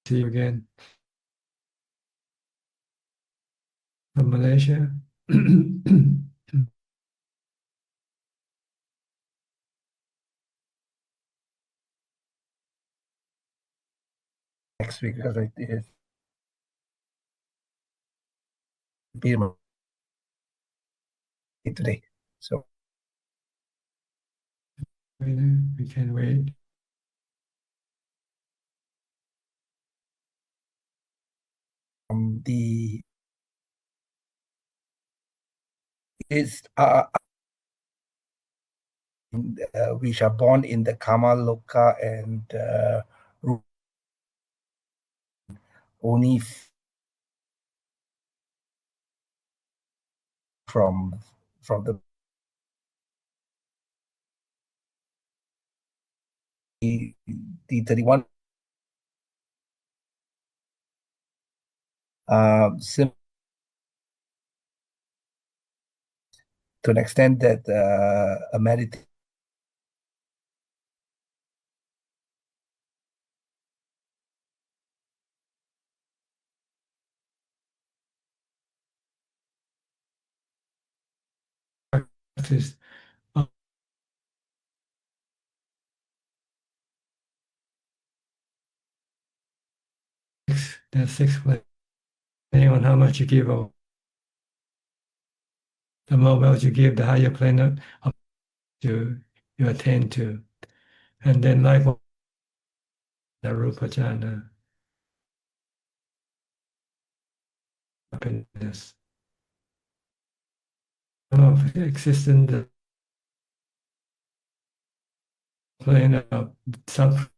See you again from Malaysia. Next week because it's be my today. So we can wait. The is which are born in the Kama Loka and only from the 31 to an extent that a meditation practice there's 6 planes, depending on how much you give out. The more wells you give, the higher plane up you attain to. And then likewise, the Rupa jhana, happiness of existence, the plane of suffering.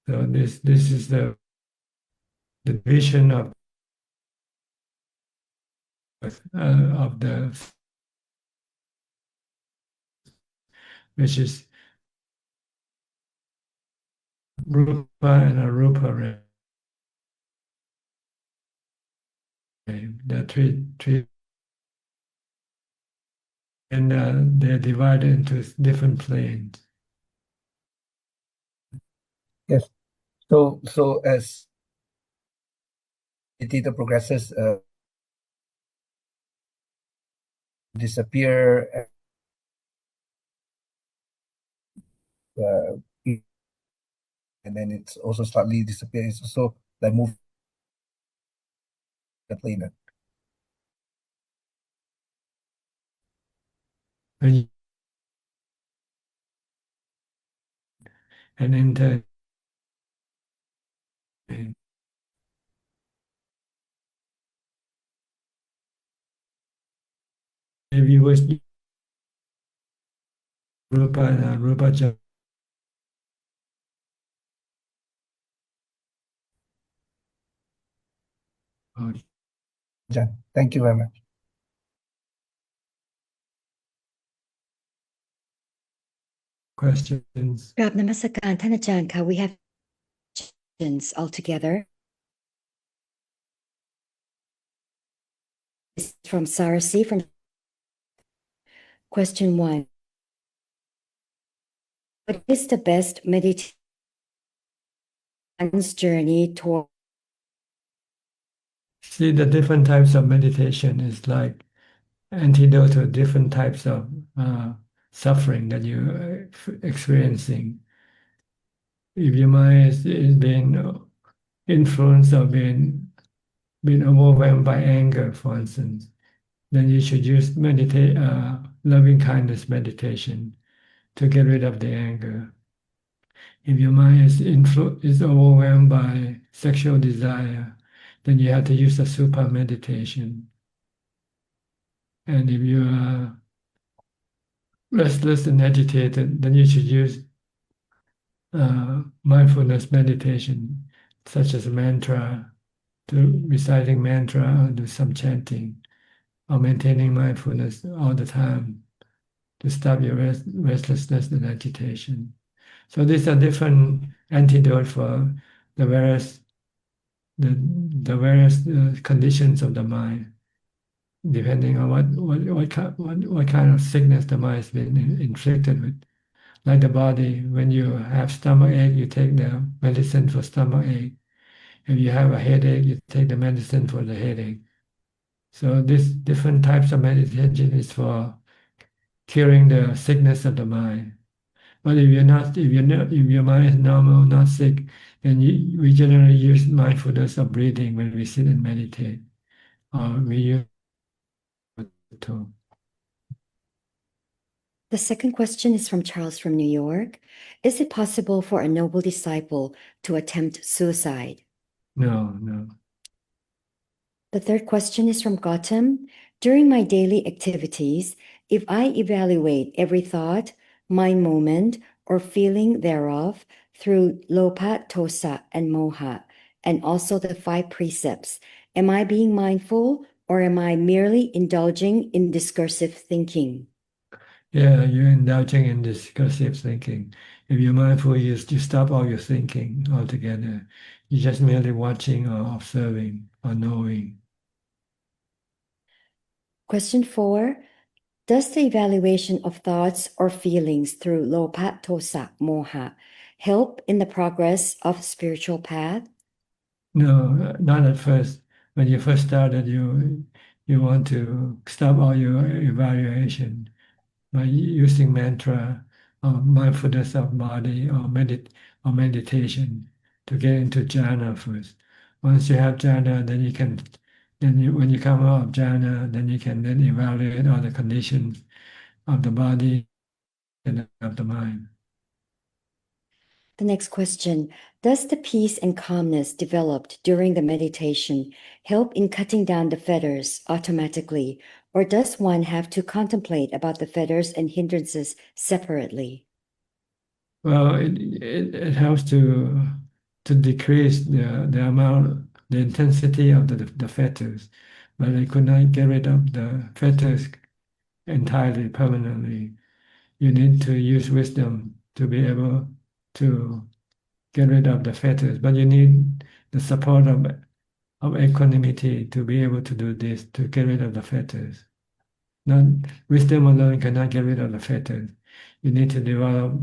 So this is the vision of the, which is Rupa and Arupa. There are three, and they're divided into different planes. Yes. So as data progresses, disappear. And then it's also slightly disappears. It's also like move the plane. And enter. If you was Rupa and Rupa jhana. Ajahn, thank you very much. Questions? กราบนมัสการท่านอาจารย์ค่ะ We have questions all together. This is from Sarasi from question 1. What is the best meditation journey toward? See, the different types of meditation is like antidote to different types of suffering that you're experiencing. If your mind is being influenced or being overwhelmed by anger, for instance, then you should use loving kindness meditation to get rid of the anger. If your mind is overwhelmed by sexual desire, then you have to use the Supa meditation. And if you are restless and agitated, then you should use mindfulness meditation, such as mantra, to reciting mantra, or do some chanting, or maintaining mindfulness all the time to stop your restlessness and agitation. So these are different antidotes for the various conditions of the mind, depending on what kind of sickness the mind has been inflicted with. Like the body, when you have stomach ache, you take the medicine for stomach ache. If you have a headache, you take the medicine for the headache. So these different types of meditation is for curing the sickness of the mind. But if your mind is normal, not sick, then we generally use mindfulness of breathing when we sit and meditate, or we use to. The second question is from Charles from New York. Is it possible for a noble disciple to attempt suicide? No, no. The third question is from Gautam. During my daily activities, if I evaluate every thought, mind moment, or feeling thereof through lopa, tosa, and moha, and also the 5 precepts, am I being mindful or am I merely indulging in discursive thinking? Yeah, you're indulging in discursive thinking. If you're mindful, you stop all your thinking altogether. You're just merely watching or observing or knowing. Question 4. Does the evaluation of thoughts or feelings through lopa, tosa, moha help in the progress of spiritual path? No, not at first. When you first started, you want to stop all your evaluation by using mantra or mindfulness of body or meditation to get into jhana first. Once you have jhana, when you come out of jhana, then you can then evaluate all the conditions of the body and of the mind. The next question, does the peace and calmness developed during the meditation help in cutting down the fetters automatically, or does one have to contemplate about the fetters and hindrances separately? Well, it helps to decrease the amount, the intensity of the fetters, but it could not get rid of the fetters entirely, permanently. You need to use wisdom to be able to get rid of the fetters, but you need the support of equanimity to be able to do this, to get rid of the fetters. Not wisdom alone cannot get rid of the fetters. You need to develop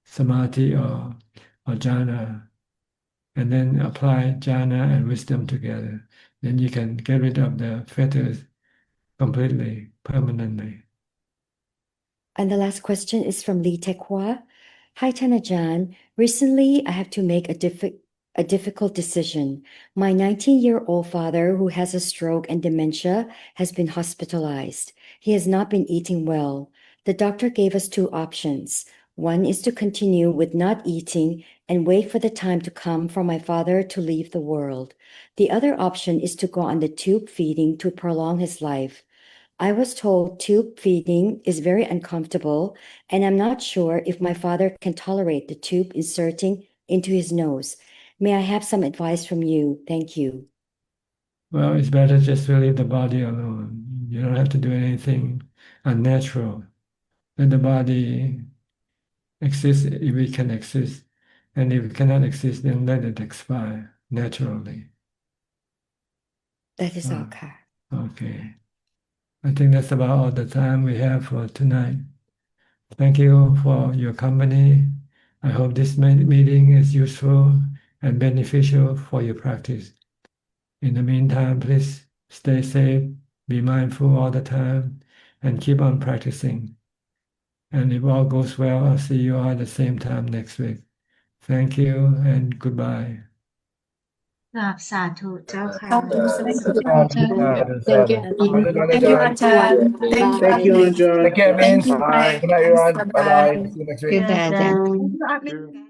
samadhi or jhana, and then apply jhana and wisdom together. Then you can get rid of the fetters completely, permanently. And the last question is from Lee Tekwa. Hi, Ajahn. Recently, I have to make a difficult decision. My 19-year-old father, who has a stroke and dementia, has been hospitalized. He has not been eating well. The doctor gave us 2 options. One is to continue with not eating and wait for the time to come for my father to leave the world. The other option is to go on the tube feeding to prolong his life. I was told tube feeding is very uncomfortable, and I'm not sure if my father can tolerate the tube inserting into his nose. May I have some advice from you? Thank you. Well, it's better just to leave the body alone. You don't have to do anything unnatural. Let the body exist if it can exist, and if it cannot exist, then let it expire naturally. That is all, Ka. Okay. I think that's about all the time we have for tonight. Thank you for your company. I hope this meeting is useful and beneficial for your practice. In the meantime, please stay safe, be mindful all the time, and keep on practicing. And if all goes well, I'll see you all at the same time next week. Thank you and goodbye. กราบสาธุเจ้าค่ะ Thank you, Thank you, Thank you, Ajahn. Thank you. Thank you, Ajahn. Thank you, Thank Amins. you. Good night, everyone. Bye-bye. See you next week. Good night, Ajahn. Good night.